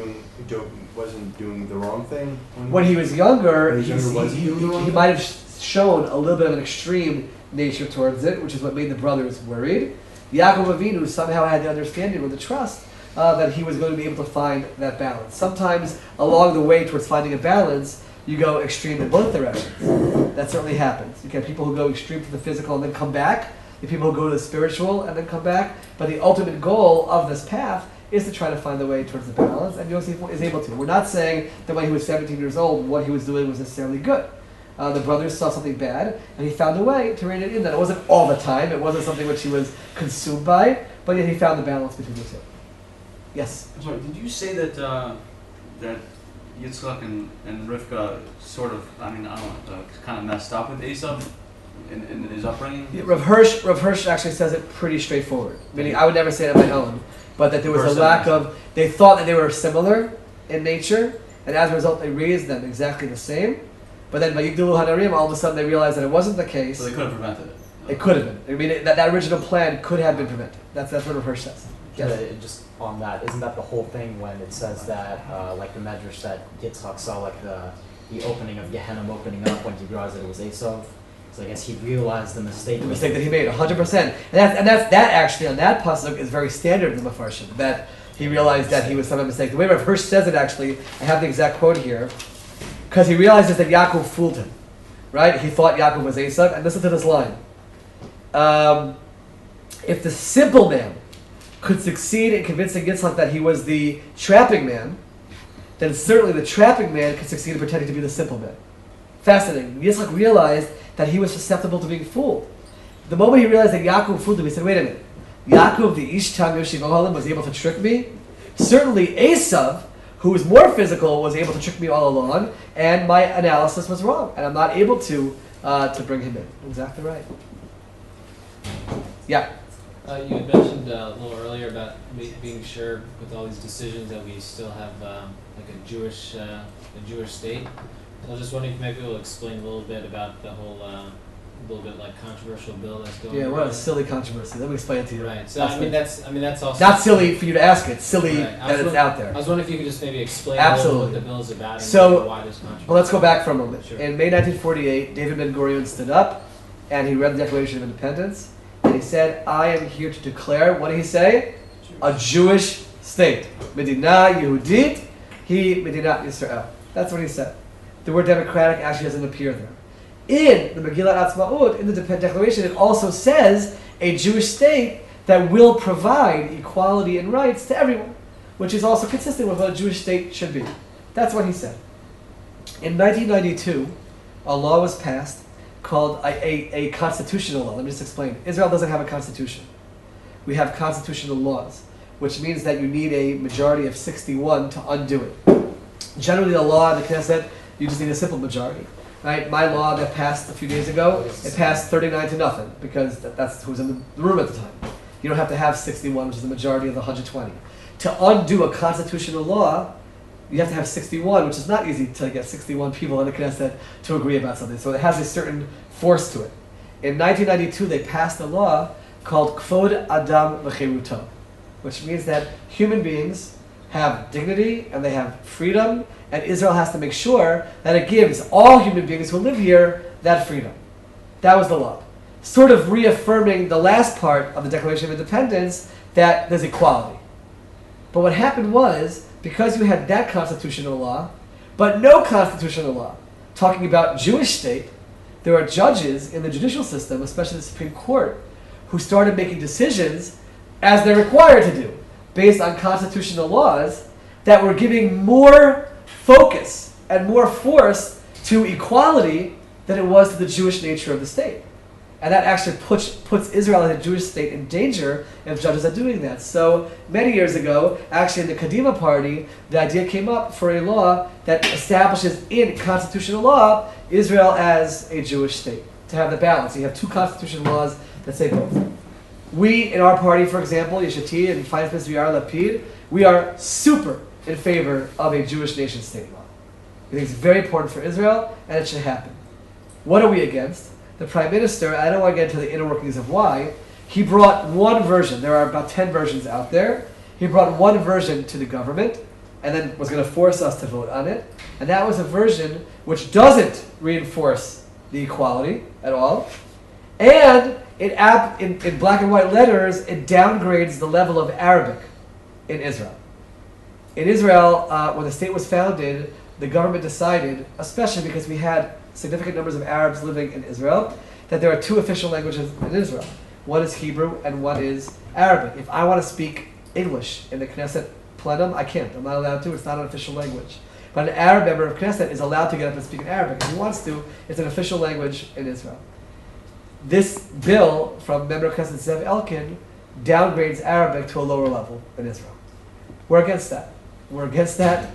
doing the wrong thing? When he was younger, he might have shown a little bit of an extreme nature towards it, which is what made the brothers worried. Yaakov Avinu somehow had the understanding or the trust that he was going to be able to find that balance. Sometimes along the way towards finding a balance, you go extreme in both directions. That certainly happens. You get people who go extreme to the physical and then come back. You get people who go to the spiritual and then come back. But the ultimate goal of this path is to try to find the way towards the balance, and Yosef is able to. We're not saying that when he was 17 years old, what he was doing was necessarily good. The brothers saw something bad, and he found a way to rein it in. That it wasn't all the time. It wasn't something which he was consumed by, but yet he found the balance between the two. Yes? I'm sorry, did you say that that Yitzchak and Rivka sort of, kind of messed up with Esav in his upbringing? Yeah, Rav Hirsch actually says it pretty straightforward. Meaning, I would never say it on my own, but that there was a lack of, they thought that they were similar in nature, and as a result they raised them exactly the same, but then by Yigdalu Hanarim, all of a sudden they realized that it wasn't the case. So they could have prevented it. It could have been. I mean, that original plan could have been prevented. That's what Rav Hirsch says. Yeah, just on that, isn't that the whole thing when it says that, like the Medrash, that Yitzchak saw like the opening of Gehenna opening up when he realized that it was Esav? So I guess he realized the mistake. The mistake that he made, 100%. And that's actually, on that pasuk, is very standard in the Mefarshim, that he realized that he was some mistake. The way Rav Hirsch says it, actually, I have the exact quote here, because he realizes that Yaakov fooled him, right? He thought Yaakov was Esav, and listen to this line. If the simple man could succeed in convincing Yitzchak that he was the trapping man, then certainly the trapping man could succeed in pretending to be the simple man. Fascinating. Yitzchak realized that he was susceptible to being fooled. The moment he realized that Yaakov fooled him, he said, wait a minute, Yaakov, the Ish Tam Yoshiv Ohalim, was able to trick me? Certainly Esav, who was more physical, was able to trick me all along, and my analysis was wrong, and I'm not able to bring him in. Exactly right. Yeah. You had mentioned a little earlier about being sure with all these decisions that we still have like a Jewish state. I was just wondering if maybe we'll explain a little bit about the whole little bit like controversial bill that's going on. Yeah, what a silly controversy. Let me explain it to you. Right. So that's also not silly for you to ask it. Silly right. that it's out there. I was wondering if you could just maybe explain Absolutely. a little what the bill is about and So, why there's controversy. well, let's go back for a moment. Sure. In May 1948, David Ben-Gurion stood up and he read the Declaration of Independence. And he said, I am here to declare, what did he say? A Jewish state. Medina Yehudit, he Medina Yisrael. That's what he said. The word democratic actually doesn't appear there. In the Megillat Atzmaut, in the Declaration, it also says a Jewish state that will provide equality and rights to everyone, which is also consistent with what a Jewish state should be. That's what he said. In 1992, a law was passed called a constitutional law. Let me just explain. Israel doesn't have a constitution. We have constitutional laws, which means that you need a majority of 61 to undo it. Generally, the law in the Knesset, you just need a simple majority. Right? My law that passed a few days ago, it passed 39-0, because that's who was in the room at the time. You don't have to have 61, which is the majority of the 120. To undo a constitutional law, you have to have 61, which is not easy to get 61 people in the Knesset to agree about something. So it has a certain force to it. In 1992, they passed a law called Kvod Adam V'Cheruto, which means that human beings have dignity and they have freedom, and Israel has to make sure that it gives all human beings who live here that freedom. That was the law. sort of reaffirming the last part of the Declaration of Independence, that there's equality. But what happened was, because you had that constitutional law, but no constitutional law talking about Jewish state, there are judges in the judicial system, especially the Supreme Court, who started making decisions, as they're required to do, based on constitutional laws that were giving more focus and more force to equality than it was to the Jewish nature of the state. And that actually puts Israel as a Jewish state in danger if judges are doing that. So many years ago, actually in the Kadima party, the idea came up for a law that establishes in constitutional law Israel as a Jewish state, to have the balance. You have two constitutional laws that say both. We, in our party, for example, Yesh Atid and Finance Minister Yair Lapid, we are super in favor of a Jewish nation state law. We think it's very important for Israel, and it should happen. What are we against? The Prime Minister, I don't want to get into the inner workings of why, he brought one version. There are about 10 versions out there. He brought one version to the government, and then was going to force us to vote on it. And that was a version which doesn't reinforce the equality at all. And in black and white letters, it downgrades the level of Arabic in Israel. In Israel, when the state was founded, the government decided, especially because we had significant numbers of Arabs living in Israel, that there are two official languages in Israel. One is Hebrew and one is Arabic. If I want to speak English in the Knesset plenum, I can't. I'm not allowed to. It's not an official language. But an Arab member of Knesset is allowed to get up and speak in Arabic. If he wants to, it's an official language in Israel. This bill from member of Knesset Zev Elkin downgrades Arabic to a lower level in Israel. We're against that. We're against that.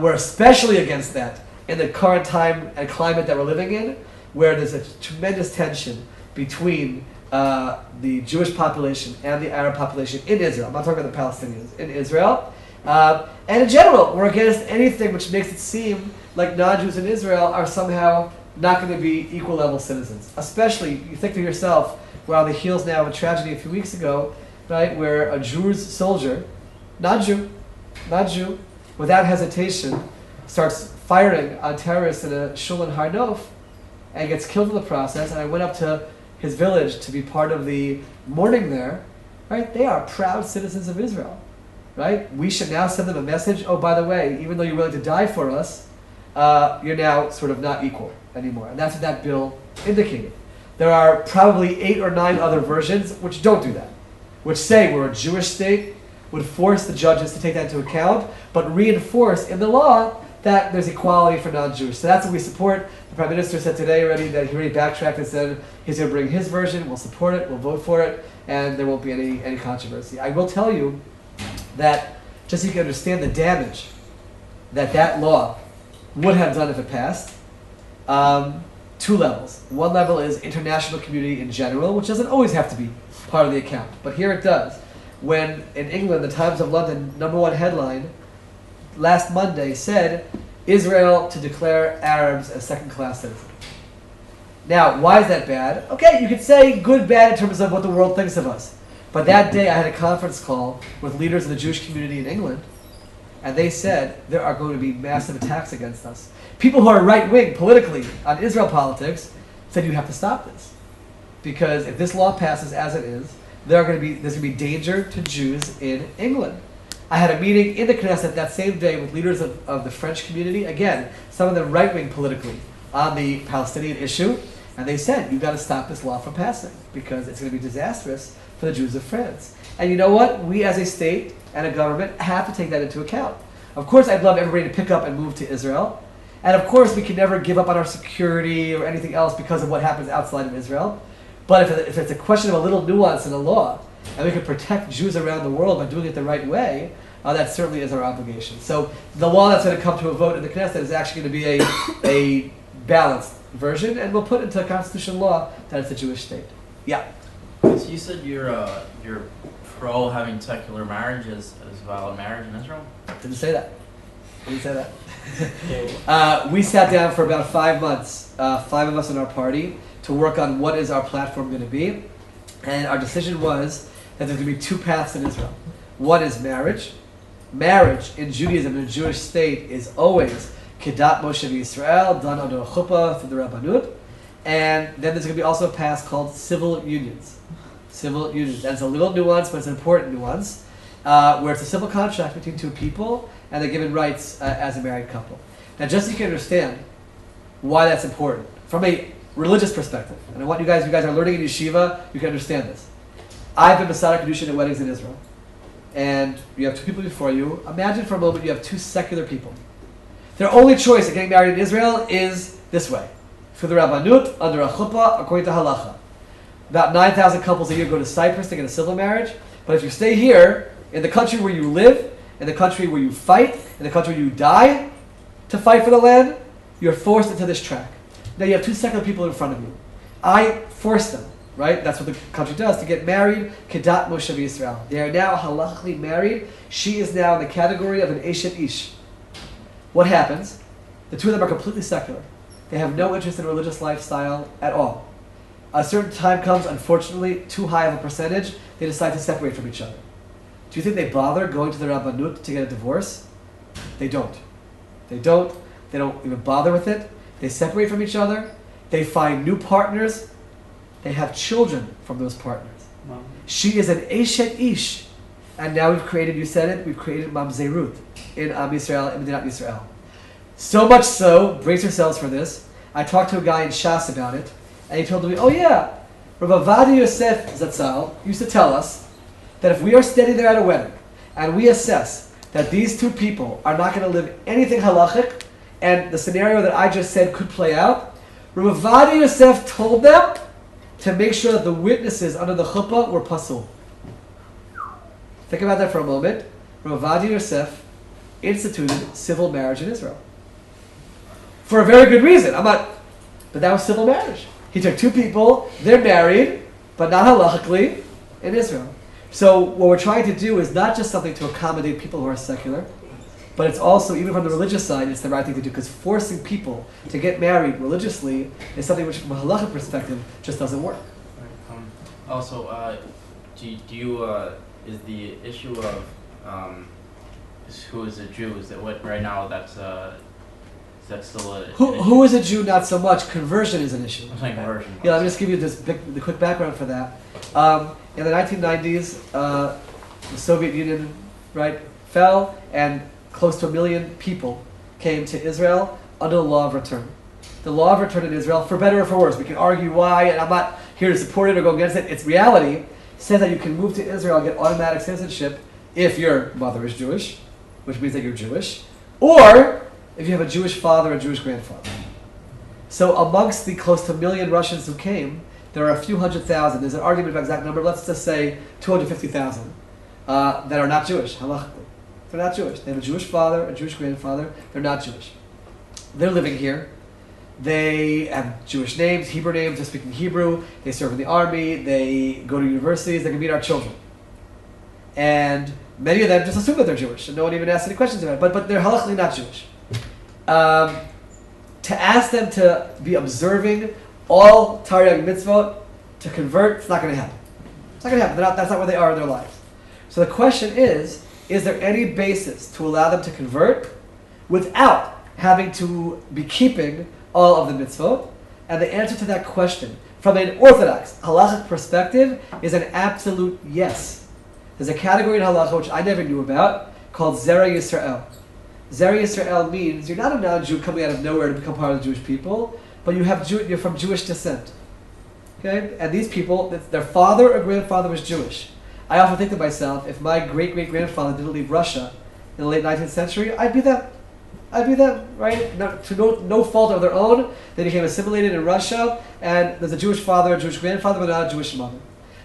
We're especially against that in the current time and climate that we're living in, where there's a tremendous tension between the Jewish population and the Arab population in Israel. I'm not talking about the Palestinians, in Israel. And in general, we're against anything which makes it seem like non-Jews in Israel are somehow not going to be equal level citizens. Especially, you think to yourself, we're on the heels now of a tragedy a few weeks ago, right, where a Druze soldier, not Jew, without hesitation, starts firing on terrorists in a shul in Har Nof and gets killed in the process. And I went up to his village to be part of the mourning there. Right? They are proud citizens of Israel. Right? We should now send them a message. Oh, by the way, even though you're willing to die for us, you're now sort of not equal anymore. And that's what that bill indicated. There are probably 8 or 9 other versions which don't do that, which say we're a Jewish state, would force the judges to take that into account, but reinforce in the law that there's equality for non-Jewish. So that's what we support. The Prime Minister said today already that he already backtracked and said he's going to bring his version, we'll support it, we'll vote for it, and there won't be any controversy. I will tell you that, just so you can understand the damage that law would have done if it passed, 2 levels. One level is international community in general, which doesn't always have to be part of the account, but here it does. When in England, the Times of London #1 headline last Monday said, Israel to declare Arabs as second-class citizens. Now, why is that bad? Okay, you could say good, bad in terms of what the world thinks of us. But that day I had a conference call with leaders of the Jewish community in England, and they said there are going to be massive attacks against us. People who are right-wing politically on Israel politics said you have to stop this. Because if this law passes as it is, there's going to be danger to Jews in England. I had a meeting in the Knesset that same day with leaders of the French community, again, some of them right-wing politically, on the Palestinian issue, and they said, you've got to stop this law from passing, because it's going to be disastrous for the Jews of France. And you know what? We as a state and a government have to take that into account. Of course, I'd love everybody to pick up and move to Israel. And of course, we can never give up on our security or anything else because of what happens outside of Israel. But if it's a question of a little nuance in the law, and we can protect Jews around the world by doing it the right way, that certainly is our obligation. So the law that's going to come to a vote in the Knesset is actually going to be a balanced version, and we'll put into a constitutional law that it's a Jewish state. Yeah. So you said you're pro having secular marriage as valid marriage in Israel? Didn't say that. We sat down for about 5 months, 5 of us in our party, to work on what is our platform going to be. And our decision was that there's going to be 2 paths in Israel. One is marriage. Marriage in Judaism, in a Jewish state, is always Kedat Moshe Yisrael, done under a chuppah through the Rabbanut. And then there's going to be also a pass called civil unions. Civil unions. And it's a little nuance, but it's an important nuance, where it's a civil contract between two people, and they're given rights as a married couple. Now, just so you can understand why that's important, from a religious perspective, and I want you guys are learning in yeshiva, you can understand this. I've been Masada Kedushin at weddings in Israel. And you have two people before you. Imagine for a moment you have two secular people. Their only choice of getting married in Israel is this way. Through the Rabbanut, under a chuppah, according to halacha. About 9,000 couples a year go to Cyprus to get a civil marriage. But if you stay here, in the country where you live, in the country where you fight, in the country where you die to fight for the land, you're forced into this track. Now you have two secular people in front of you. I forced them, right? That's what the country does, to get married, Kedat Moshe Yisrael. They are now halachically married. She is now in the category of an Eshet Ish. What happens? The two of them are completely secular. They have no interest in a religious lifestyle at all. A certain time comes, unfortunately, too high of a percentage, they decide to separate from each other. Do you think they bother going to the Rabbanut to get a divorce? They don't. They don't even bother with it. They separate from each other. They find new partners. They have children from those partners. Wow. She is an Eshet Ish. And now we've created, you said it, we've created Mamzerut in Am Yisrael, in Medinat Yisrael. So much so, brace yourselves for this, I talked to a guy in Shas about it, and he told me, oh yeah, Rabbi Vadi Yosef Zatzal used to tell us that if we are standing there at a wedding, and we assess that these two people are not going to live anything halachic, and the scenario that I just said could play out, Rabbi Vadi Yosef told them to make sure that the witnesses under the chuppah were pasul. Think about that for a moment. Rabbi Vadi Yosef instituted civil marriage in Israel. For a very good reason. But that was civil marriage. He took two people, they're married, but not halachically, in Israel. So what we're trying to do is not just something to accommodate people who are secular, but it's also, even from the religious side, it's the right thing to do, because forcing people to get married religiously is something which, from a halachic perspective, just doesn't work. Also, is the issue of who is a Jew, is that what right now that's still a Who is a Jew? Not so much. Conversion is an issue. I'm saying conversion. Yeah, let me just give you the quick background for that. In the 1990s, the Soviet Union, right, fell, and close to 1 million people came to Israel under the law of return. The law of return in Israel, for better or for worse, we can argue why, and I'm not here to support it or go against it. It's reality. Says that you can move to Israel and get automatic citizenship if your mother is Jewish, which means that you're Jewish, or if you have a Jewish father or a Jewish grandfather. So amongst the close to 1 million Russians who came, there are a few 100,000. There's an argument about exact number. Let's just say 250,000 that are not Jewish, halachically. They're not Jewish. They have a Jewish father, a Jewish grandfather. They're not Jewish. They're living here. They have Jewish names, Hebrew names. They're speaking Hebrew. They serve in the army. They go to universities. They can meet our children. And many of them just assume that they're Jewish, and no one even asks any questions about it. But they're halachically not Jewish. To ask them to be observing all Taryag mitzvot, to convert, it's not going to happen. It's not going to happen. That's not where they are in their lives. So the question is there any basis to allow them to convert without having to be keeping all of the mitzvot? And the answer to that question, from an orthodox halachic perspective, is an absolute yes. There's a category in halacha which I never knew about called Zera Yisrael. Zera Yisrael means you're not a non-Jew coming out of nowhere to become part of the Jewish people, but you're from Jewish descent. Okay? And these people, their father or grandfather was Jewish. I often think to myself, if my great-great-grandfather didn't leave Russia in the late 19th century, I'd be them. I'd be them, right? No fault of their own. They became assimilated in Russia, and there's a Jewish father, a Jewish grandfather, but not a Jewish mother.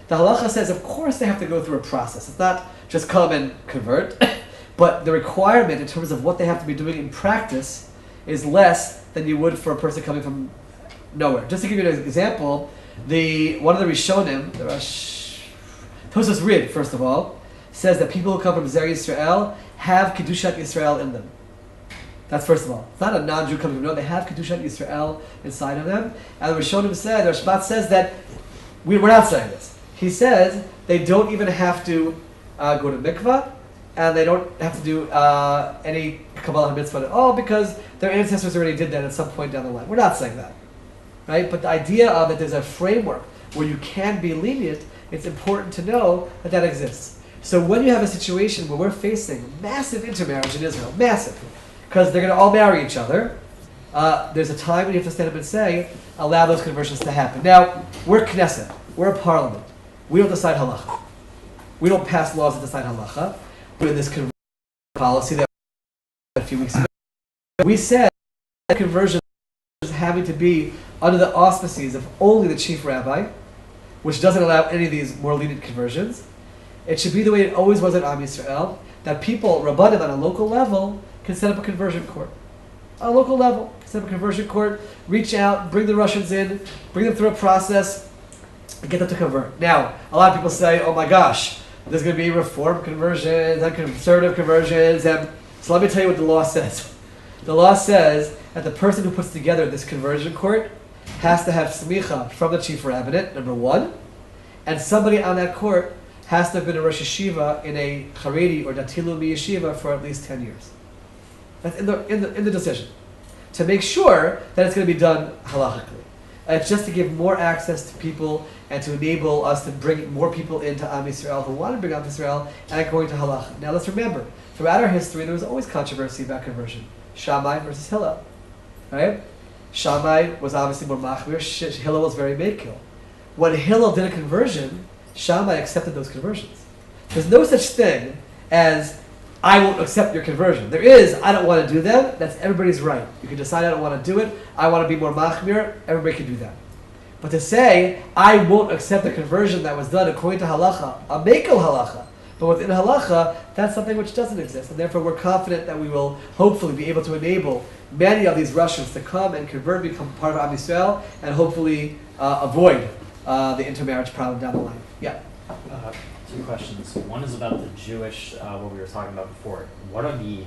The halacha says, of course they have to go through a process. It's not just come and convert, but the requirement in terms of what they have to be doing in practice is less than you would for a person coming from nowhere. Just to give you an example, one of the Rishonim, the Tosas Rid, first of all, says that people who come from Zera Yisrael have Kedushat Yisrael in them. That's first of all. It's not a non-Jew coming from nowhere. They have Kedushat Yisrael inside of them. And the Rishonim said, the Rashbat says that, we're not saying this. He says they don't even have to go to mikvah, and they don't have to do any Kabbalah mitzvah at all because their ancestors already did that at some point down the line. We're not saying that. right? But the idea of that there's a framework where you can be lenient, it's important to know that that exists. So when you have a situation where we're facing massive intermarriage in Israel, massive, because they're going to all marry each other, there's a time when you have to stand up and say, allow those conversions to happen. Now, we're Knesset, we're a parliament. We don't decide halacha. We don't pass laws that decide halacha. We're in this conversion policy that a few weeks ago. We said that conversion is having to be under the auspices of only the chief rabbi, which doesn't allow any of these more lenient conversions. It should be the way it always was at Am Yisrael, that people, rabbanim on a local level, can set up a conversion court. On a local level, set up a conversion court, reach out, bring the Russians in, bring them through a process, and get them to convert. Now, a lot of people say, oh my gosh, there's going to be reform conversions and conservative conversions. And so let me tell you what the law says. The law says that the person who puts together this conversion court has to have smicha from the chief rabbinate, number one, and somebody on that court has to have been a Rosh Yeshiva in a Haredi or Dati Leumi yeshiva for at least 10 years. That's in the decision. To make sure that it's going to be done halachically. It's just to give more access to people and to enable us to bring more people into Am Yisrael who want to bring Am Yisrael and according to halacha. Now let's remember, throughout our history there was always controversy about conversion. Shammai versus Hillel. Right? Shammai was obviously more machmir, Hillel was very makil. When Hillel did a conversion, Shammai accepted those conversions. There's no such thing as I won't accept your conversion. There is, I don't want to do that. That's everybody's right. You can decide I don't want to do it. I want to be more machmir. Everybody can do that. But to say, I won't accept the conversion that was done according to halacha, a mekel halacha, but within halacha, that's something which doesn't exist. And therefore we're confident that we will hopefully be able to enable many of these Russians to come and convert, become part of Am Yisrael, and hopefully avoid the intermarriage problem down the line. Yeah. Two questions. One is about the Jewish, what we were talking about before. What are the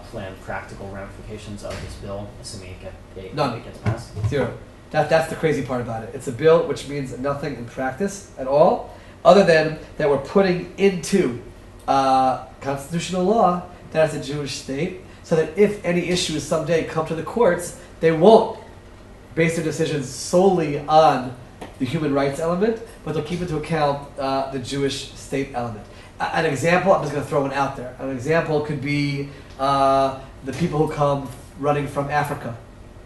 planned practical ramifications of this bill, assuming it gets passed? Zero. That's the crazy part about it. It's a bill which means nothing in practice at all, other than that we're putting into constitutional law that it's a Jewish state, so that if any issues someday come to the courts, they won't base their decisions solely on the human rights element, but they'll keep into account the Jewish state element. An example, I'm just going to throw one out there. An example could be the people who come running from Africa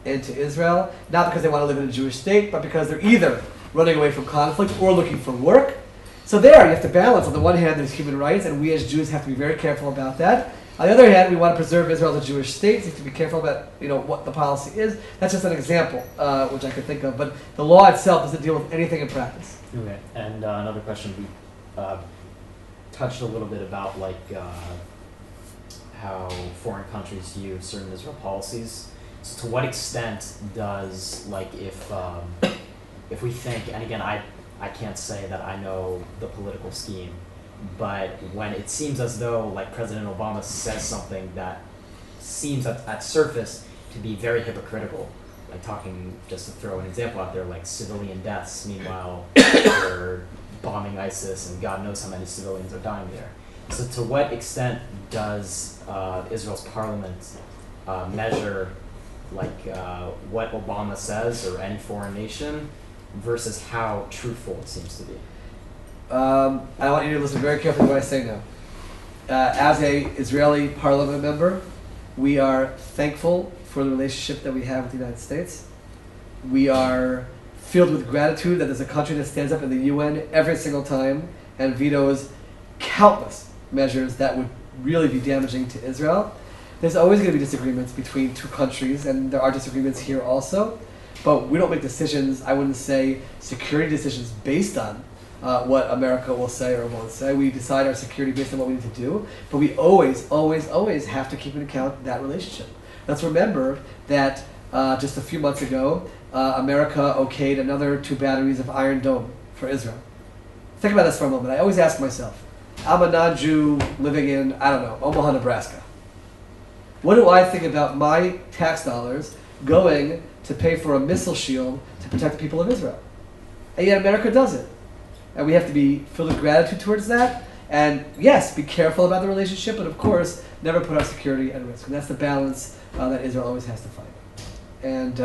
into Israel, not because they want to live in a Jewish state, but because they're either running away from conflict or looking for work. So there, you have to balance. On the one hand, there's human rights, and we as Jews have to be very careful about that. On the other hand, we want to preserve Israel as a Jewish state, so you have to be careful about what the policy is. That's just an example, which I could think of. But the law itself doesn't deal with anything in practice. Okay. And another question, we touched a little bit about how foreign countries use certain Israel policies. So to what extent does, if we think, and again, I can't say that I know the political scheme, but when it seems as though President Obama says something that seems at surface to be very hypocritical, talking, just to throw an example out there, civilian deaths, meanwhile they're bombing ISIS and God knows how many civilians are dying there. So to what extent does Israel's parliament measure what Obama says or any foreign nation versus how truthful it seems to be? I want you to listen very carefully to what I say now. As a Israeli parliament member, we are thankful for the relationship that we have with the United States. We are filled with gratitude that there's a country that stands up in the UN every single time and vetoes countless measures that would really be damaging to Israel. There's always going to be disagreements between two countries, and there are disagreements here also, but we don't make decisions, I wouldn't say security decisions based on what America will say or won't say. We decide our security based on what we need to do, but we always, always, always have to keep into account that relationship. Let's remember that just a few months ago, America okayed another 2 batteries of Iron Dome for Israel. Think about this for a moment. I always ask myself, I'm a non-Jew living in, Omaha, Nebraska. What do I think about my tax dollars going to pay for a missile shield to protect the people of Israel? And yet America does it. And we have to be filled with gratitude towards that. And yes, be careful about the relationship, but of course, never put our security at risk. And that's the balance that Israel always has to find. And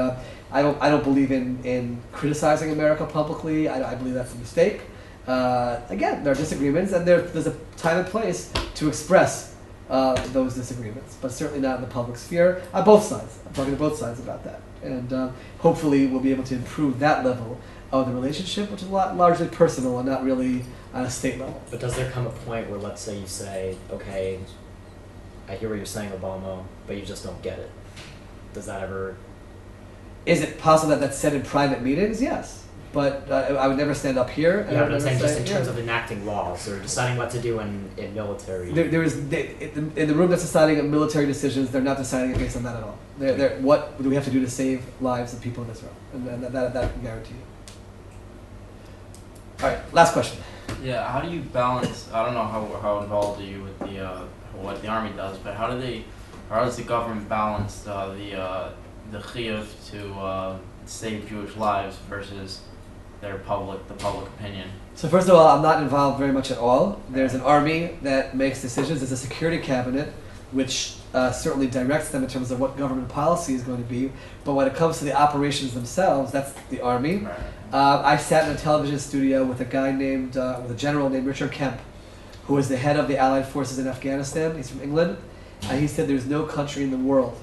I don't believe in criticizing America publicly. I believe that's a mistake. Again, there are disagreements, and there's a time and place to express those disagreements, but certainly not in the public sphere on both sides. I'm talking to both sides about that, and hopefully we'll be able to improve that level of the relationship, which is largely personal and not really on a state level. But does there come a point where, let's say you say, okay, I hear what you're saying, Obama, but you just don't get it? Does that ever... Is it possible that that's said in private meetings? Yes. But I would never stand up here. And Yeah, I but would I'm never saying just say, in terms of enacting laws or deciding what to do in military. In the room that's deciding military decisions, they're not deciding it based on that at all. What do we have to do to save lives of people in Israel? And that I can guarantee you. All right, last question. Yeah, how do you balance? I don't know how involved are you with what the army does, but how does the government balance the chiyuv to save Jewish lives versus the public opinion? So first of all, I'm not involved very much at all. There's an army that makes decisions. There's a security cabinet, which certainly directs them in terms of what government policy is going to be. But when it comes to the operations themselves, that's the army. Right. I sat in a television studio with with a general named Richard Kemp, who was the head of the Allied forces in Afghanistan. He's from England. And he said there's no country in the world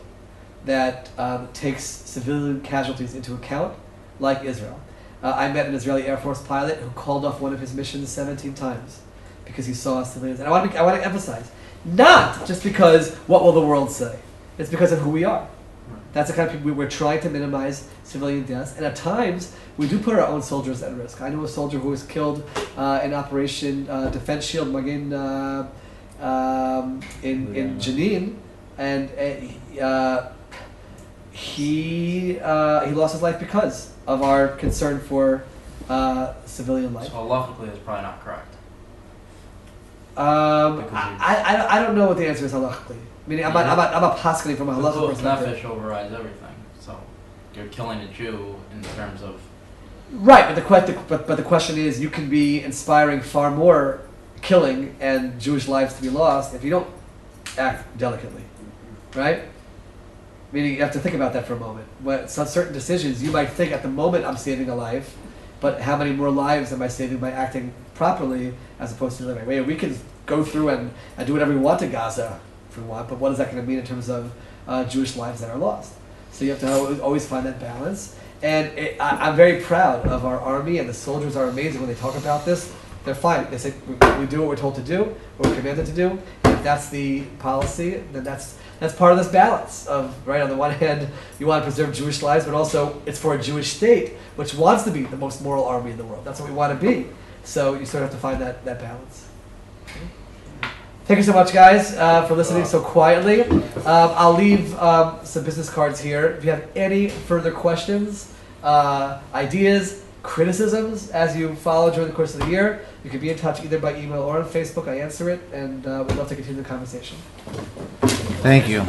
that takes civilian casualties into account like Israel. I met an Israeli Air Force pilot who called off one of his missions 17 times because he saw civilians. And I want to emphasize, not just because what will the world say. It's because of who we are. That's the kind of people we're trying to minimize civilian deaths, and at times we do put our own soldiers at risk. I know a soldier who was killed in Operation Defense Shield Magen in Jenin, and he lost his life because of our concern for civilian life. So halachically, that's probably not correct. I don't know what the answer is halachically. Meaning, I'm not paskening from a halacha perspective. Nefesh overrides everything. So you're killing a Jew in terms of... Right, but the question is, you can be inspiring far more killing and Jewish lives to be lost if you don't act delicately, right? Meaning, you have to think about that for a moment. When some certain decisions, you might think at the moment I'm saving a life, but how many more lives am I saving by acting properly as opposed to the other way? We can go through and do whatever we want to Gaza if we want, but what is that going to mean in terms of Jewish lives that are lost? So you have to always find that balance. And I'm very proud of our army, and the soldiers are amazing when they talk about this. They're fine. They say, we do what we're told to do, what we're commanded to do. And if that's the policy, then that's part of this balance of, right, on the one hand, you want to preserve Jewish lives, but also it's for a Jewish state, which wants to be the most moral army in the world. That's what we want to be. So you sort of have to find that balance. Thank you so much, guys, for listening so quietly. I'll leave some business cards here. If you have any further questions, ideas, criticisms as you follow during the course of the year, you can be in touch either by email or on Facebook. I answer it, and we'd love to continue the conversation. Thank you.